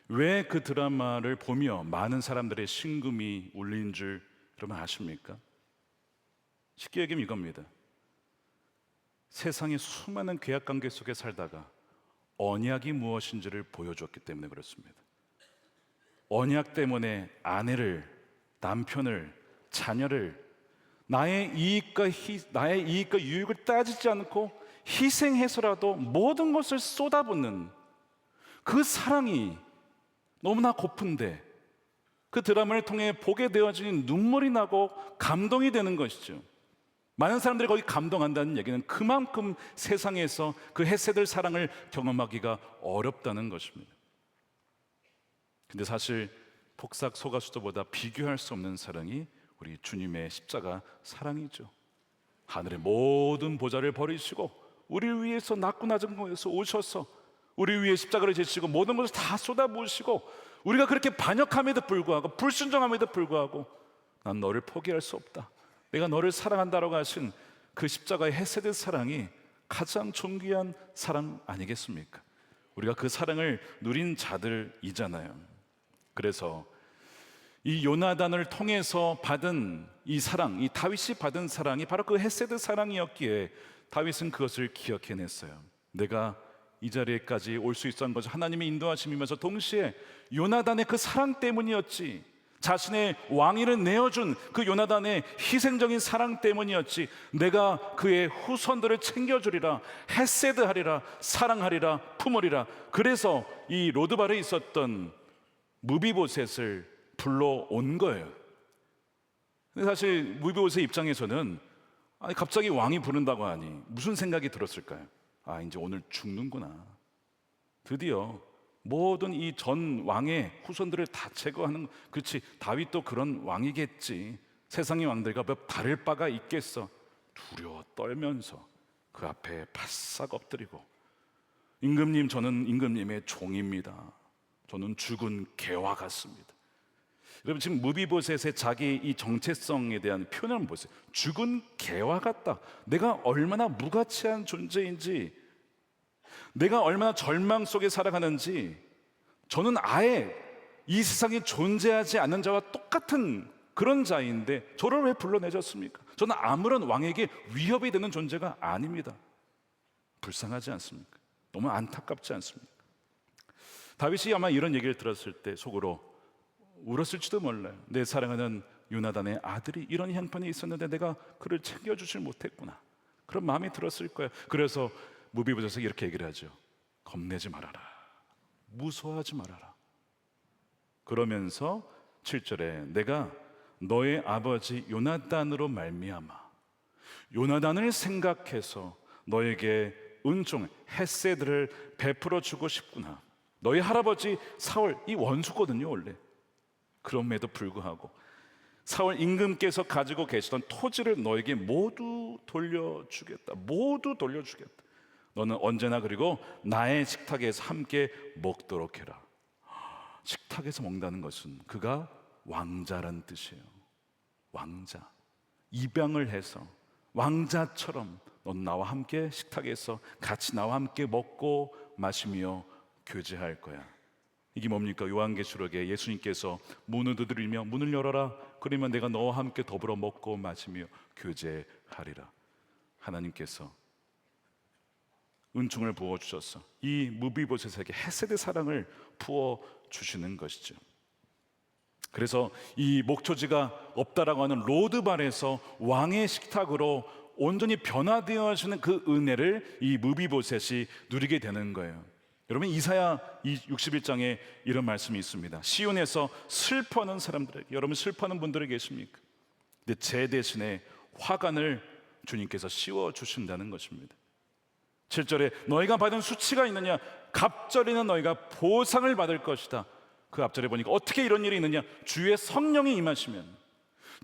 Speaker 6: 왜 그 드라마를 보며 많은 사람들의 심금이 울린 줄 여러분 아십니까? 쉽게 얘기하면 이겁니다. 세상의 수많은 계약관계 속에 살다가 언약이 무엇인지를 보여주었기 때문에 그렇습니다. 언약 때문에 아내를, 남편을, 자녀를 나의 이익과 유익을 따지지 않고 희생해서라도 모든 것을 쏟아붓는 그 사랑이 너무나 고픈데 그 드라마를 통해 보게 되어진 눈물이 나고 감동이 되는 것이죠. 많은 사람들이 거기 감동한다는 얘기는 그만큼 세상에서 그 헤세들 사랑을 경험하기가 어렵다는 것입니다. 근데 사실 폭삭 소가수도보다 비교할 수 없는 사랑이 우리 주님의 십자가 사랑이죠. 하늘의 모든 보좌를 버리시고 우리를 위해서 낮고 낮은 곳에서 오셔서 우리 위해 십자가를 지시고 모든 것을 다 쏟아부으시고 우리가 그렇게 반역함에도 불구하고 불순종함에도 불구하고 난 너를 포기할 수 없다, 내가 너를 사랑한다라고 하신 그 십자가의 헤세드 사랑이 가장 존귀한 사랑 아니겠습니까? 우리가 그 사랑을 누린 자들이잖아요. 그래서 이 요나단을 통해서 받은 이 사랑, 이 다윗이 받은 사랑이 바로 그 헤세드 사랑이었기에 다윗은 그것을 기억해냈어요. 내가 이 자리에까지 올 수 있었던 것은 하나님의 인도하심이면서 동시에 요나단의 그 사랑 때문이었지, 자신의 왕위를 내어준 그 요나단의 희생적인 사랑 때문이었지, 내가 그의 후손들을 챙겨주리라, 헤세드하리라, 사랑하리라, 품으리라. 그래서 이 로드발에 있었던 무비보셋을 불러온 거예요. 근데 사실 무비보셋 입장에서는 아니 갑자기 왕이 부른다고 하니 무슨 생각이 들었을까요? 아, 이제 오늘 죽는구나. 드디어 모든 이 전 왕의 후손들을 다 제거하는, 그렇지, 다윗도 그런 왕이겠지, 세상의 왕들과 몇 다를 바가 있겠어. 두려워 떨면서 그 앞에 바싹 엎드리고, 임금님, 저는 임금님의 종입니다. 저는 죽은 개와 같습니다. 여러분, 지금 무비보셋의 자기 이 정체성에 대한 표현을 한번 보세요. 죽은 개와 같다. 내가 얼마나 무가치한 존재인지, 내가 얼마나 절망 속에 살아가는지, 저는 아예 이 세상에 존재하지 않는 자와 똑같은 그런 자인데 저를 왜 불러내셨습니까? 저는 아무런 왕에게 위협이 되는 존재가 아닙니다. 불쌍하지 않습니까? 너무 안타깝지 않습니까? 다윗이 아마 이런 얘기를 들었을 때 속으로 울었을지도 몰라요. 내 사랑하는 요나단의 아들이 이런 형편이 있었는데 내가 그를 챙겨주질 못했구나, 그런 마음이 들었을 거예요. 그래서 무비보셋에게 이렇게 얘기를 하죠. 겁내지 말아라, 무서워하지 말아라. 그러면서 7절에 내가 너의 아버지 요나단으로 말미암아 요나단을 생각해서 너에게 은총 헤세드를 베풀어 주고 싶구나. 너희 할아버지 사울 이 원수거든요 원래. 그럼에도 불구하고 사울 임금께서 가지고 계시던 토지를 너에게 모두 돌려주겠다. 모두 돌려주겠다. 너는 언제나 그리고 나의 식탁에서 함께 먹도록 해라. 식탁에서 먹는다는 것은 그가 왕자란 뜻이에요. 왕자. 입양을 해서 왕자처럼 넌 나와 함께 식탁에서 같이 나와 함께 먹고 마시며 교제할 거야. 이게 뭡니까? 요한계시록에 예수님께서 문을 두드리며 문을 열어라. 그러면 내가 너와 함께 더불어 먹고 마시며 교제하리라. 하나님께서 은총을 부어주셔서 이 무비보셋에게 헤세드 사랑을 부어주시는 것이죠. 그래서 이 목초지가 없다라고 하는 로드발에서 왕의 식탁으로 온전히 변화되어지는 그 은혜를 이 무비보셋이 누리게 되는 거예요. 여러분, 이사야 61장에 이런 말씀이 있습니다. 시온에서 슬퍼하는 사람들에게, 여러분 슬퍼하는 분들이 계십니까? 근데 제 대신에 화관을 주님께서 씌워주신다는 것입니다. 7절에 너희가 받은 수치가 있느냐? 갑절에는 너희가 보상을 받을 것이다. 그 앞절에 보니까 어떻게 이런 일이 있느냐? 주의 성령이 임하시면,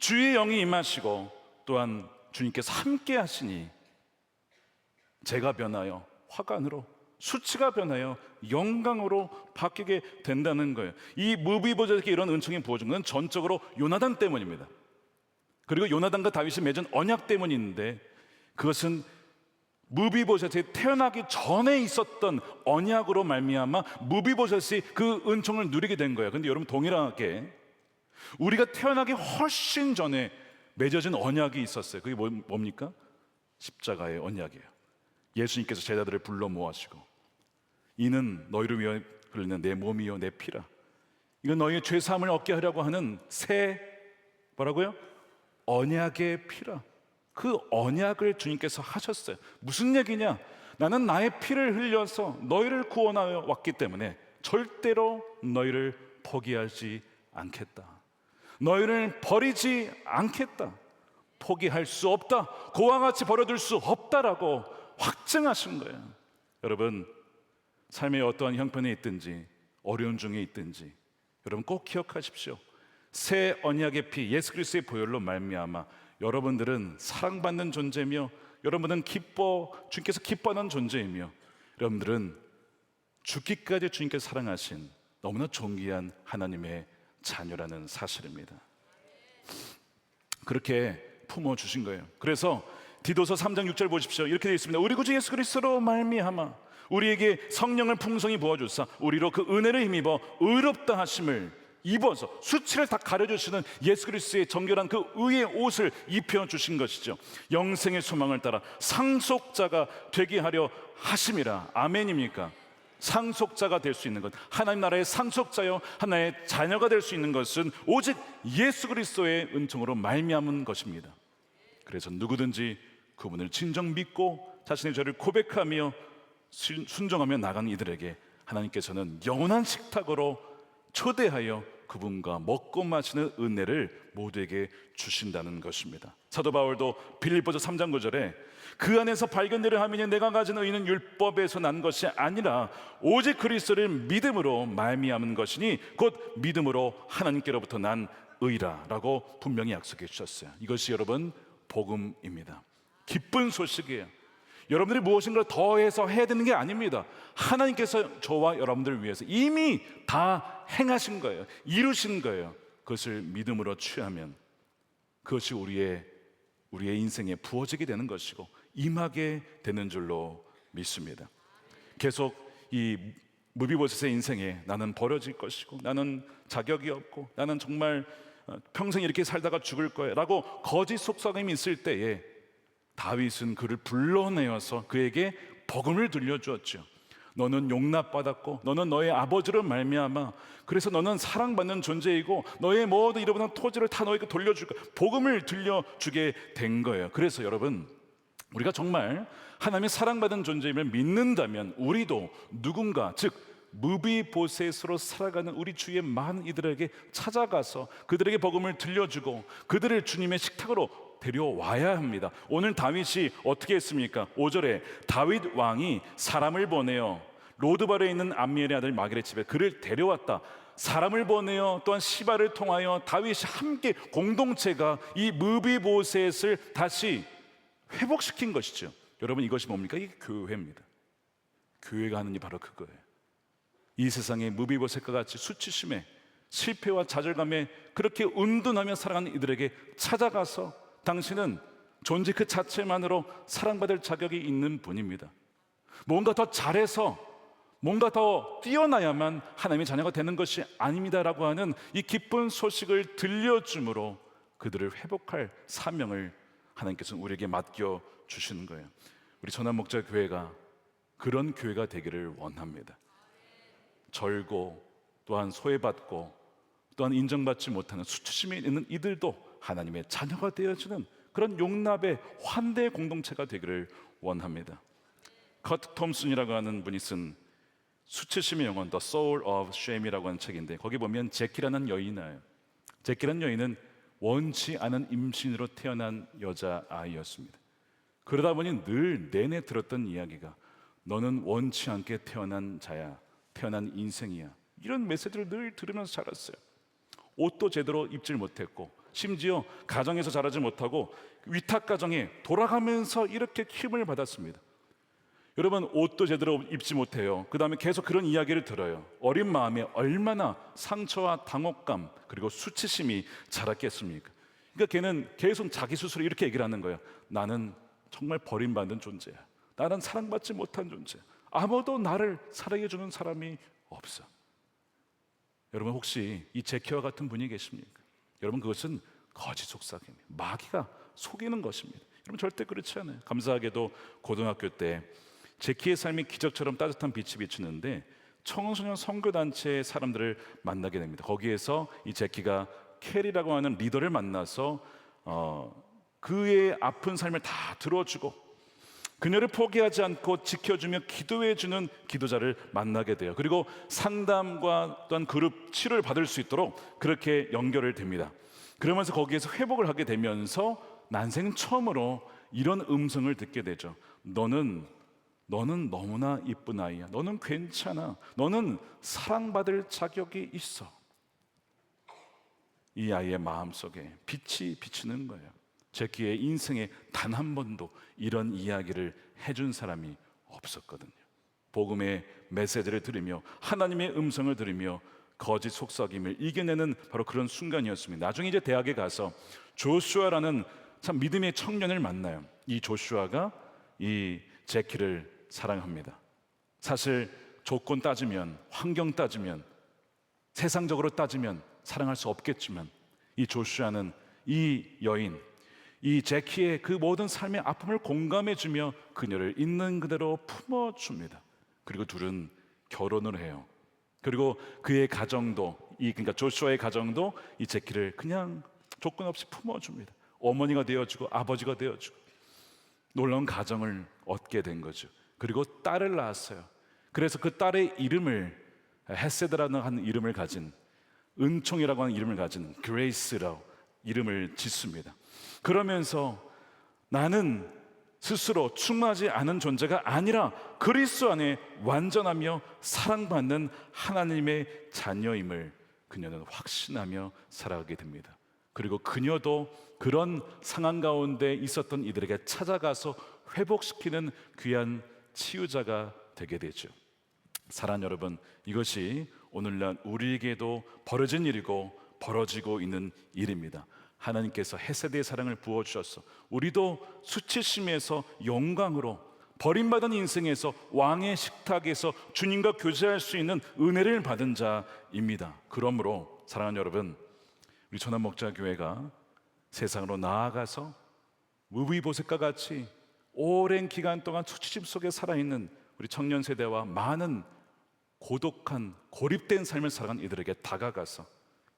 Speaker 6: 주의 영이 임하시고 또한 주님께서 함께 하시니 제가 변하여 화관으로, 수치가 변하여 영광으로 바뀌게 된다는 거예요. 이 무비보셋에게 이런 은총이 부어준 건 전적으로 요나단 때문입니다. 그리고 요나단과 다윗이 맺은 언약 때문인데, 그것은 무비보셋이 태어나기 전에 있었던 언약으로 말미암아 무비보셋이 그 은총을 누리게 된 거예요. 근데 여러분, 동일하게 우리가 태어나기 훨씬 전에 맺어진 언약이 있었어요. 그게 뭡니까? 십자가의 언약이에요. 예수님께서 제자들을 불러 모아시고 이는 너희를 위하여 흘리는 내 몸이요 내 피라. 이건 너희의 죄 사함을 얻게 하려고 하는 새 뭐라고요? 언약의 피라. 그 언약을 주님께서 하셨어요. 무슨 얘기냐? 나는 나의 피를 흘려서 너희를 구원하여 왔기 때문에 절대로 너희를 포기하지 않겠다. 너희를 버리지 않겠다. 포기할 수 없다. 그와 같이 버려둘 수 없다라고 확증하신 거예요. 여러분, 삶의 어떠한 형편에 있든지 어려운 중에 있든지 여러분 꼭 기억하십시오. 새 언약의 피 예수 그리스도의 보혈로 말미암아 여러분들은 사랑받는 존재며, 여러분은 주님께서 기뻐하는 존재이며, 여러분들은 죽기까지 주님께서 사랑하신 너무나 존귀한 하나님의 자녀라는 사실입니다. 그렇게 품어주신 거예요. 그래서 디도서 3장 6절 보십시오. 이렇게 되어 있습니다. 우리 구주 예수 그리스도로 말미암아 우리에게 성령을 풍성히 부어주사 우리로 그 은혜를 힘입어 의롭다 하심을 입어서, 수치를 다 가려주시는 예수 그리스도의 정결한 그 의의 옷을 입혀주신 것이죠. 영생의 소망을 따라 상속자가 되게 하려 하심이라. 아멘입니까? 상속자가 될 수 있는 것, 하나님 나라의 상속자요 하나의 자녀가 될 수 있는 것은 오직 예수 그리스도의 은총으로 말미암은 것입니다. 그래서 누구든지 그분을 진정 믿고 자신의 죄를 고백하며 순종하며 나가는 이들에게 하나님께서는 영원한 식탁으로 초대하여 그분과 먹고 마시는 은혜를 모두에게 주신다는 것입니다. 사도 바울도 빌립보서 3장 9절에 그 안에서 발견되려 하면 내가 가진 의는 율법에서 난 것이 아니라 오직 그리스도를 믿음으로 말미암은 것이니 곧 믿음으로 하나님께로부터 난 의라라고 분명히 약속해 주셨어요. 이것이 여러분 복음입니다. 기쁜 소식이에요. 여러분들이 무엇인가 더해서 해야 되는 게 아닙니다. 하나님께서 저와 여러분들을 위해서 이미 다 행하신 거예요. 이루신 거예요. 그것을 믿음으로 취하면 그것이 우리의 인생에 부어지게 되는 것이고 임하게 되는 줄로 믿습니다. 계속 이 무비보셋의 인생에 나는 버려질 것이고 나는 자격이 없고 나는 정말 평생 이렇게 살다가 죽을 거야 라고 거짓 속삭임이 있을 때에 다윗은 그를 불러내어서 그에게 복음을 들려주었죠. 너는 용납받았고 너는 너의 아버지로 말미암아 그래서 너는 사랑받는 존재이고 너의 모든 잃어버린 토지를 다 너에게 돌려줄 거야. 복음을 들려주게 된 거예요. 그래서 여러분, 우리가 정말 하나님의 사랑받은 존재임을 믿는다면 우리도 누군가, 즉 무비보셋으로 살아가는 우리 주위의 많은 이들에게 찾아가서 그들에게 복음을 들려주고 그들을 주님의 식탁으로 데려와야 합니다. 오늘 다윗이 어떻게 했습니까? 5절에 다윗 왕이 사람을 보내어 로드발에 있는 암미엘의 아들 마길의 집에 그를 데려왔다. 사람을 보내어 또한 시바를 통하여 다윗이 함께 공동체가 이 무비보셋을 다시 회복시킨 것이죠. 여러분, 이것이 뭡니까? 이게 교회입니다. 교회가 하는 일 바로 그거예요. 이 세상에 무비보셋과 같이 수치심에 실패와 좌절감에 그렇게 은둔하며 살아가는 이들에게 찾아가서 당신은 존재 그 자체만으로 사랑받을 자격이 있는 분입니다. 뭔가 더 잘해서 뭔가 더 뛰어나야만 하나님의 자녀가 되는 것이 아닙니다라고 하는 이 기쁜 소식을 들려줌으로 그들을 회복할 사명을 하나님께서는 우리에게 맡겨 주시는 거예요. 우리 전환목자 교회가 그런 교회가 되기를 원합니다. 절고 또한 소외받고 또한 인정받지 못하는 수치심이 있는 이들도 하나님의 자녀가 되어주는 그런 용납의 환대의 공동체가 되기를 원합니다. 커트 톰슨이라고 하는 분이 쓴 수치심의 영혼 The Soul of Shame이라고 하는 책인데 거기 보면 제키라는 여인이 나와요. 제키라는 여인은 원치 않은 임신으로 태어난 여자아이였습니다. 그러다 보니 늘 내내 들었던 이야기가 너는 원치 않게 태어난 자야, 태어난 인생이야, 이런 메시지를 늘 들으면서 자랐어요. 옷도 제대로 입질 못했고 심지어 가정에서 자라지 못하고 위탁 가정에 돌아가면서 이렇게 힘을 받았습니다. 여러분, 옷도 제대로 입지 못해요. 그 다음에 계속 그런 이야기를 들어요. 어린 마음에 얼마나 상처와 당혹감 그리고 수치심이 자랐겠습니까? 그러니까 걔는 계속 자기 스스로 이렇게 얘기를 하는 거예요. 나는 정말 버림받은 존재야. 나는 사랑받지 못한 존재야. 아무도 나를 사랑해주는 사람이 없어. 여러분, 혹시 이 제키와 같은 분이 계십니까? 여러분, 그것은 거짓 속삭임이에요. 마귀가 속이는 것입니다. 여러분, 절대 그렇지 않아요. 감사하게도 고등학교 때 제키의 삶이 기적처럼 따뜻한 빛이 비추는데 청소년 선교단체의 사람들을 만나게 됩니다. 거기에서 이 제키가 캐리라고 하는 리더를 만나서 그의 아픈 삶을 다 들어주고 그녀를 포기하지 않고 지켜주며 기도해주는 기도자를 만나게 돼요. 그리고 상담과 또한 그룹 치료를 받을 수 있도록 그렇게 연결을 됩니다. 그러면서 거기에서 회복을 하게 되면서 난생 처음으로 이런 음성을 듣게 되죠. 너는 너무나 이쁜 아이야. 너는 괜찮아. 너는 사랑받을 자격이 있어. 이 아이의 마음속에 빛이 비치는 거예요. 제키의 인생에 단 한 번도 이런 이야기를 해준 사람이 없었거든요. 복음의 메시지를 들으며 하나님의 음성을 들으며 거짓 속삭임을 이겨내는 바로 그런 순간이었습니다. 나중에 이제 대학에 가서 조슈아라는 참 믿음의 청년을 만나요. 이 조슈아가 이 제키를 사랑합니다. 사실 조건 따지면, 환경 따지면, 세상적으로 따지면 사랑할 수 없겠지만 이 조슈아는 이 여인, 이 제키의 그 모든 삶의 아픔을 공감해주며 그녀를 있는 그대로 품어줍니다. 그리고 둘은 결혼을 해요. 그리고 그의 가정도, 그러니까 조슈아의 가정도 이 제키를 그냥 조건 없이 품어줍니다. 어머니가 되어주고 아버지가 되어주고 놀라운 가정을 얻게 된 거죠. 그리고 딸을 낳았어요. 그래서 그 딸의 이름을 헤세드라는 하는 이름을 가진, 은총이라고 하는 이름을 가진 그레이스라고 이름을 짓습니다. 그러면서 나는 스스로 충만하지 않은 존재가 아니라 그리스도 안에 완전하며 사랑받는 하나님의 자녀임을 그녀는 확신하며 살아가게 됩니다. 그리고 그녀도 그런 상황 가운데 있었던 이들에게 찾아가서 회복시키는 귀한 치유자가 되게 되죠. 사랑하는 여러분, 이것이 오늘날 우리에게도 벌어진 일이고 벌어지고 있는 일입니다. 하나님께서 헤세드의 사랑을 부어주셔서 우리도 수치심에서 영광으로 버림받은 인생에서 왕의 식탁에서 주님과 교제할 수 있는 은혜를 받은 자입니다. 그러므로 사랑하는 여러분, 우리 전환목자교회가 세상으로 나아가서 무비보셋과 같이 오랜 기간 동안 수치심 속에 살아있는 우리 청년 세대와 많은 고독한 고립된 삶을 살아간 이들에게 다가가서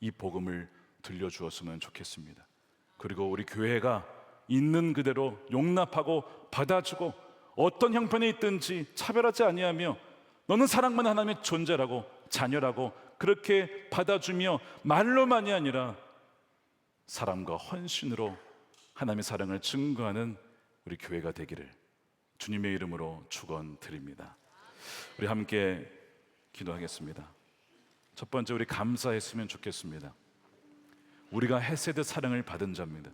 Speaker 6: 이 복음을 들려주었으면 좋겠습니다. 그리고 우리 교회가 있는 그대로 용납하고 받아주고 어떤 형편에 있든지 차별하지 아니하며 너는 사랑만 하나님의 존재라고 자녀라고 그렇게 받아주며 말로만이 아니라 사랑과 헌신으로 하나님의 사랑을 증거하는 우리 교회가 되기를 주님의 이름으로 축원드립니다. 우리 함께 기도하겠습니다. 첫 번째, 우리 감사했으면 좋겠습니다. 우리가 헤세드 사랑을 받은 자입니다.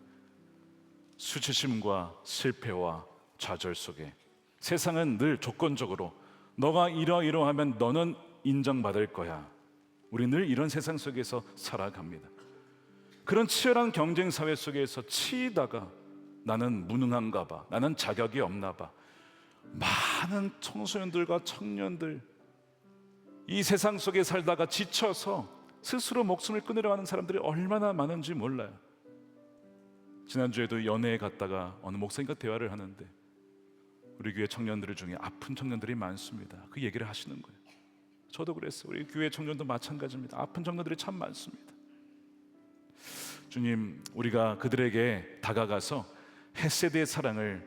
Speaker 6: 수치심과 실패와 좌절 속에 세상은 늘 조건적으로 너가 이러이러하면 너는 인정받을 거야. 우리 늘 이런 세상 속에서 살아갑니다. 그런 치열한 경쟁 사회 속에서 치이다가 나는 무능한가 봐, 나는 자격이 없나 봐. 많은 청소년들과 청년들 이 세상 속에 살다가 지쳐서 스스로 목숨을 끊으려 하는 사람들이 얼마나 많은지 몰라요. 지난주에도 연회에 갔다가 어느 목사님과 대화를 하는데 우리 교회 청년들 중에 아픈 청년들이 많습니다. 그 얘기를 하시는 거예요. 저도 그랬어요. 우리 교회 청년도 마찬가지입니다. 아픈 청년들이 참 많습니다. 주님, 우리가 그들에게 다가가서 헤세드의 사랑을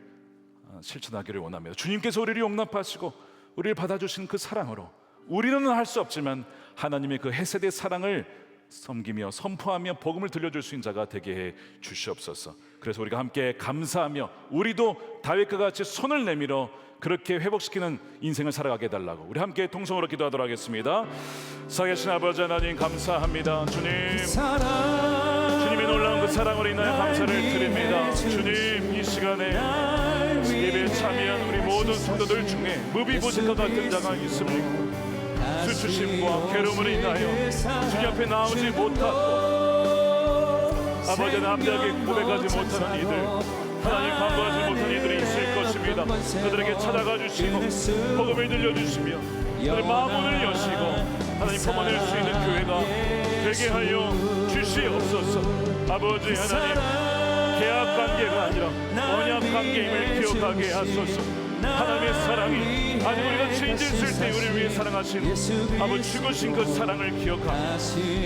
Speaker 6: 실천하기를 원합니다. 주님께서 우리를 용납하시고 우리를 받아주신 그 사랑으로 우리는 할 수 없지만 하나님의 그 헤세드의 사랑을 섬기며 선포하며 복음을 들려줄 수 있는 자가 되게 해 주시옵소서. 그래서 우리가 함께 감사하며 우리도 다윗과 같이 손을 내밀어 그렇게 회복시키는 인생을 살아가게 해달라고 우리 함께 통성으로 기도하도록 하겠습니다. 살아계신 아버지 하나님 감사합니다. 주님의 놀라운 그 사랑으로 인하여 감사를 드립니다. 주님, 이 시간에 예배에 참여한 우리 모든 성도들 중에 무비보셋과 같은 자가 있습니까? 수치심과 괴로움으로 인하여 주님 앞에 나오지 못하고 아버지 남자에게 고백하지 못하는 이들, 하나님 간구하지 못하는 이들이 있을 것입니다. 그들에게 찾아가 주시고 복음을 들려주시며 그들의 마음을 여시고 하나님 품어낼 수 있는 교회가 되게 하여 주시옵소서. 아버지 하나님, 계약 관계가 아니라 언약 관계임을 기억하게 하소서. 하나님의 사랑이 아직 우리가 죄인들 있을 때 우리를 위해 사랑하신 아버지 죽으신 그 사랑을 기억하며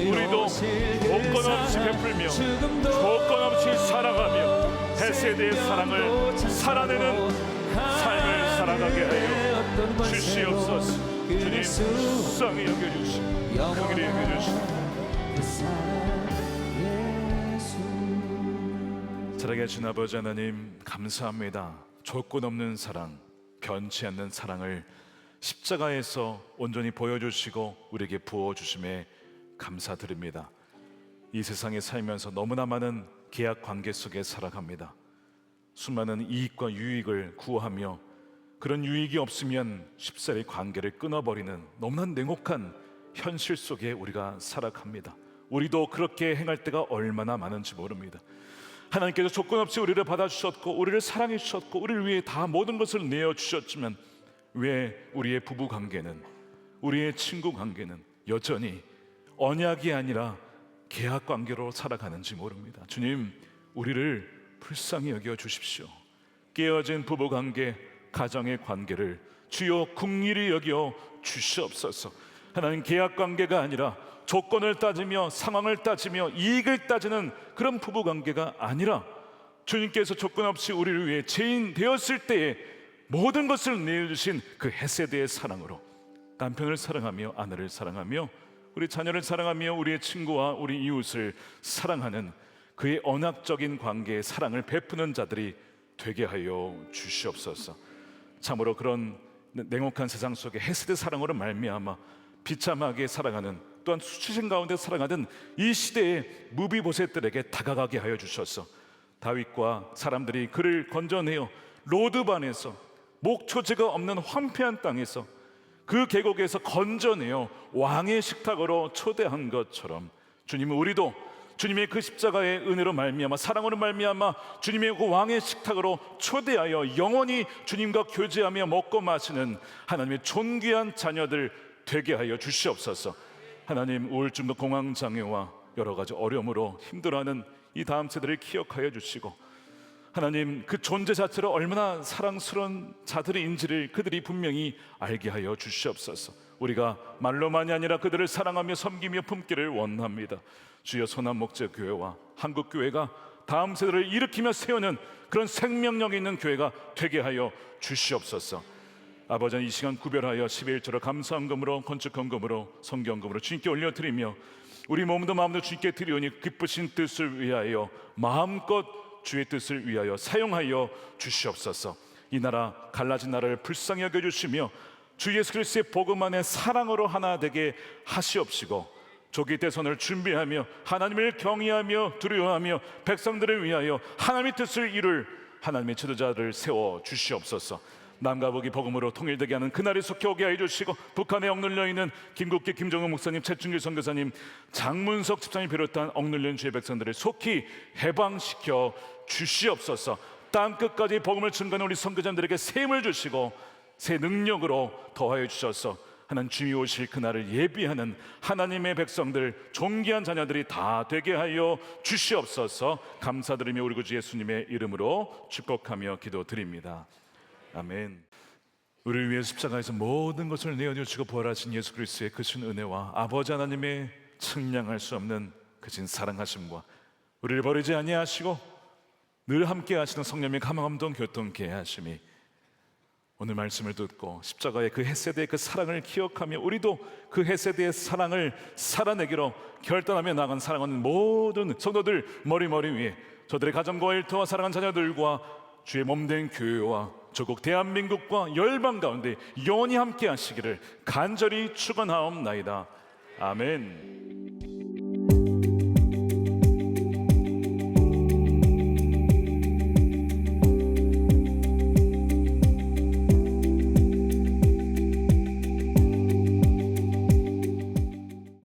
Speaker 6: 우리도 조건 없이 베풀며 조건 없이 살아가며 헤세드의 사랑을 살아내는 삶을 살아가게 하여 주시옵소서. 주님, 불쌍히 여겨주시고 크게 여겨주시고 살아계신 아버지 하나님 감사합니다. 조건 없는 사랑, 변치 않는 사랑을 십자가에서 온전히 보여주시고 우리에게 부어주심에 감사드립니다. 이 세상에 살면서 너무나 많은 계약 관계 속에 살아갑니다. 수많은 이익과 유익을 구하며 그런 유익이 없으면 쉽사리 관계를 끊어버리는 너무나 냉혹한 현실 속에 우리가 살아갑니다. 우리도 그렇게 행할 때가 얼마나 많은지 모릅니다. 하나님께서 조건 없이 우리를 받아주셨고 우리를 사랑해 주셨고 우리를 위해 다 모든 것을 내어주셨지만 왜 우리의 부부관계는, 우리의 친구관계는 여전히 언약이 아니라 계약관계로 살아가는지 모릅니다. 주님, 우리를 불쌍히 여겨 주십시오. 깨어진 부부관계, 가정의 관계를 주여 긍휼히 여겨 주시옵소서. 하나님, 계약관계가 아니라 조건을 따지며 상황을 따지며 이익을 따지는 그런 부부관계가 아니라 주님께서 조건 없이 우리를 위해 죄인 되었을 때에 모든 것을 내어주신 그 헤세드의 사랑으로 남편을 사랑하며 아내를 사랑하며 우리 자녀를 사랑하며 우리의 친구와 우리 이웃을 사랑하는 그의 언약적인 관계의 사랑을 베푸는 자들이 되게 하여 주시옵소서. 참으로 그런 냉혹한 세상 속에 헤세드 사랑으로 말미암아 비참하게 살아가는, 또한 수치심 가운데 살아가는 이 시대의 무비보셋들에게 다가가게 하여 주셔서 다윗과 사람들이 그를 건져내어 로드반에서 목초지가 없는 황폐한 땅에서 그 계곡에서 건져내어 왕의 식탁으로 초대한 것처럼 주님은 우리도 주님의 그 십자가의 은혜로 말미암아 사랑으로 말미암아 주님의 그 왕의 식탁으로 초대하여 영원히 주님과 교제하며 먹고 마시는 하나님의 존귀한 자녀들 되게 하여 주시옵소서. 하나님, 우울증도 공황장애와 여러 가지 어려움으로 힘들어하는 이 다음 세대를 기억하여 주시고, 하나님 그 존재 자체를 얼마나 사랑스러운 자들인지를 그들이 분명히 알게 하여 주시옵소서. 우리가 말로만이 아니라 그들을 사랑하며 섬기며 품기를 원합니다. 주여, 소남목재교회와 한국교회가 다음 세대를 일으키며 세우는 그런 생명력 있는 교회가 되게 하여 주시옵소서. 아버지, 이 시간 구별하여 11조로 감사헌금으로 건축헌금으로 성경금으로 주님께 올려드리며 우리 몸도 마음도 주님께 드리오니 기쁘신 뜻을 위하여 마음껏 주의 뜻을 위하여 사용하여 주시옵소서. 이 나라 갈라진 나라를 불쌍히 여겨주시며 주 예수 그리스도의 복음 안에 사랑으로 하나 되게 하시옵시고, 조기 대선을 준비하며 하나님을 경외하며 두려워하며 백성들을 위하여 하나님의 뜻을 이룰 하나님의 지도자를 세워 주시옵소서. 남과 북이 복음으로 통일되게 하는 그날이 속히 오게 하여 주시고, 북한에 억눌려 있는 김국기 김정은 목사님, 최충길 선교사님, 장문석 집사님 비롯한 억눌려 있는 주의 백성들을 속히 해방시켜 주시옵소서. 땅 끝까지 복음을 증거하는 우리 선교자들에게 새 힘을 주시고 새 능력으로 더하여 주셔서 하나님 주님이 오실 그날을 예비하는 하나님의 백성들, 존귀한 자녀들이 다 되게 하여 주시옵소서. 감사드리며 우리 구주 예수님의 이름으로 축복하며 기도드립니다. 아멘. 우리를 위해 십자가에서 모든 것을 내어주시고 부활하신 예수 그리스도의 크신 은혜와 아버지 하나님의 측량할 수 없는 크신 사랑하심과 우리를 버리지 아니하시고 늘 함께 하시는 성령의 감화감동 교통케 하심이 오늘 말씀을 듣고 십자가의 그 헷세대의 그 사랑을 기억하며 우리도 그 헷세대의 사랑을 살아내기로 결단하며 나간 사랑하는 모든 성도들 머리 위에 저들의 가정과 일터와 사랑하는 자녀들과 주의 몸된 교회와 조국 대한민국과 열방 가운데 영원히 함께 하시기를 간절히 축원하옵나이다. 아멘.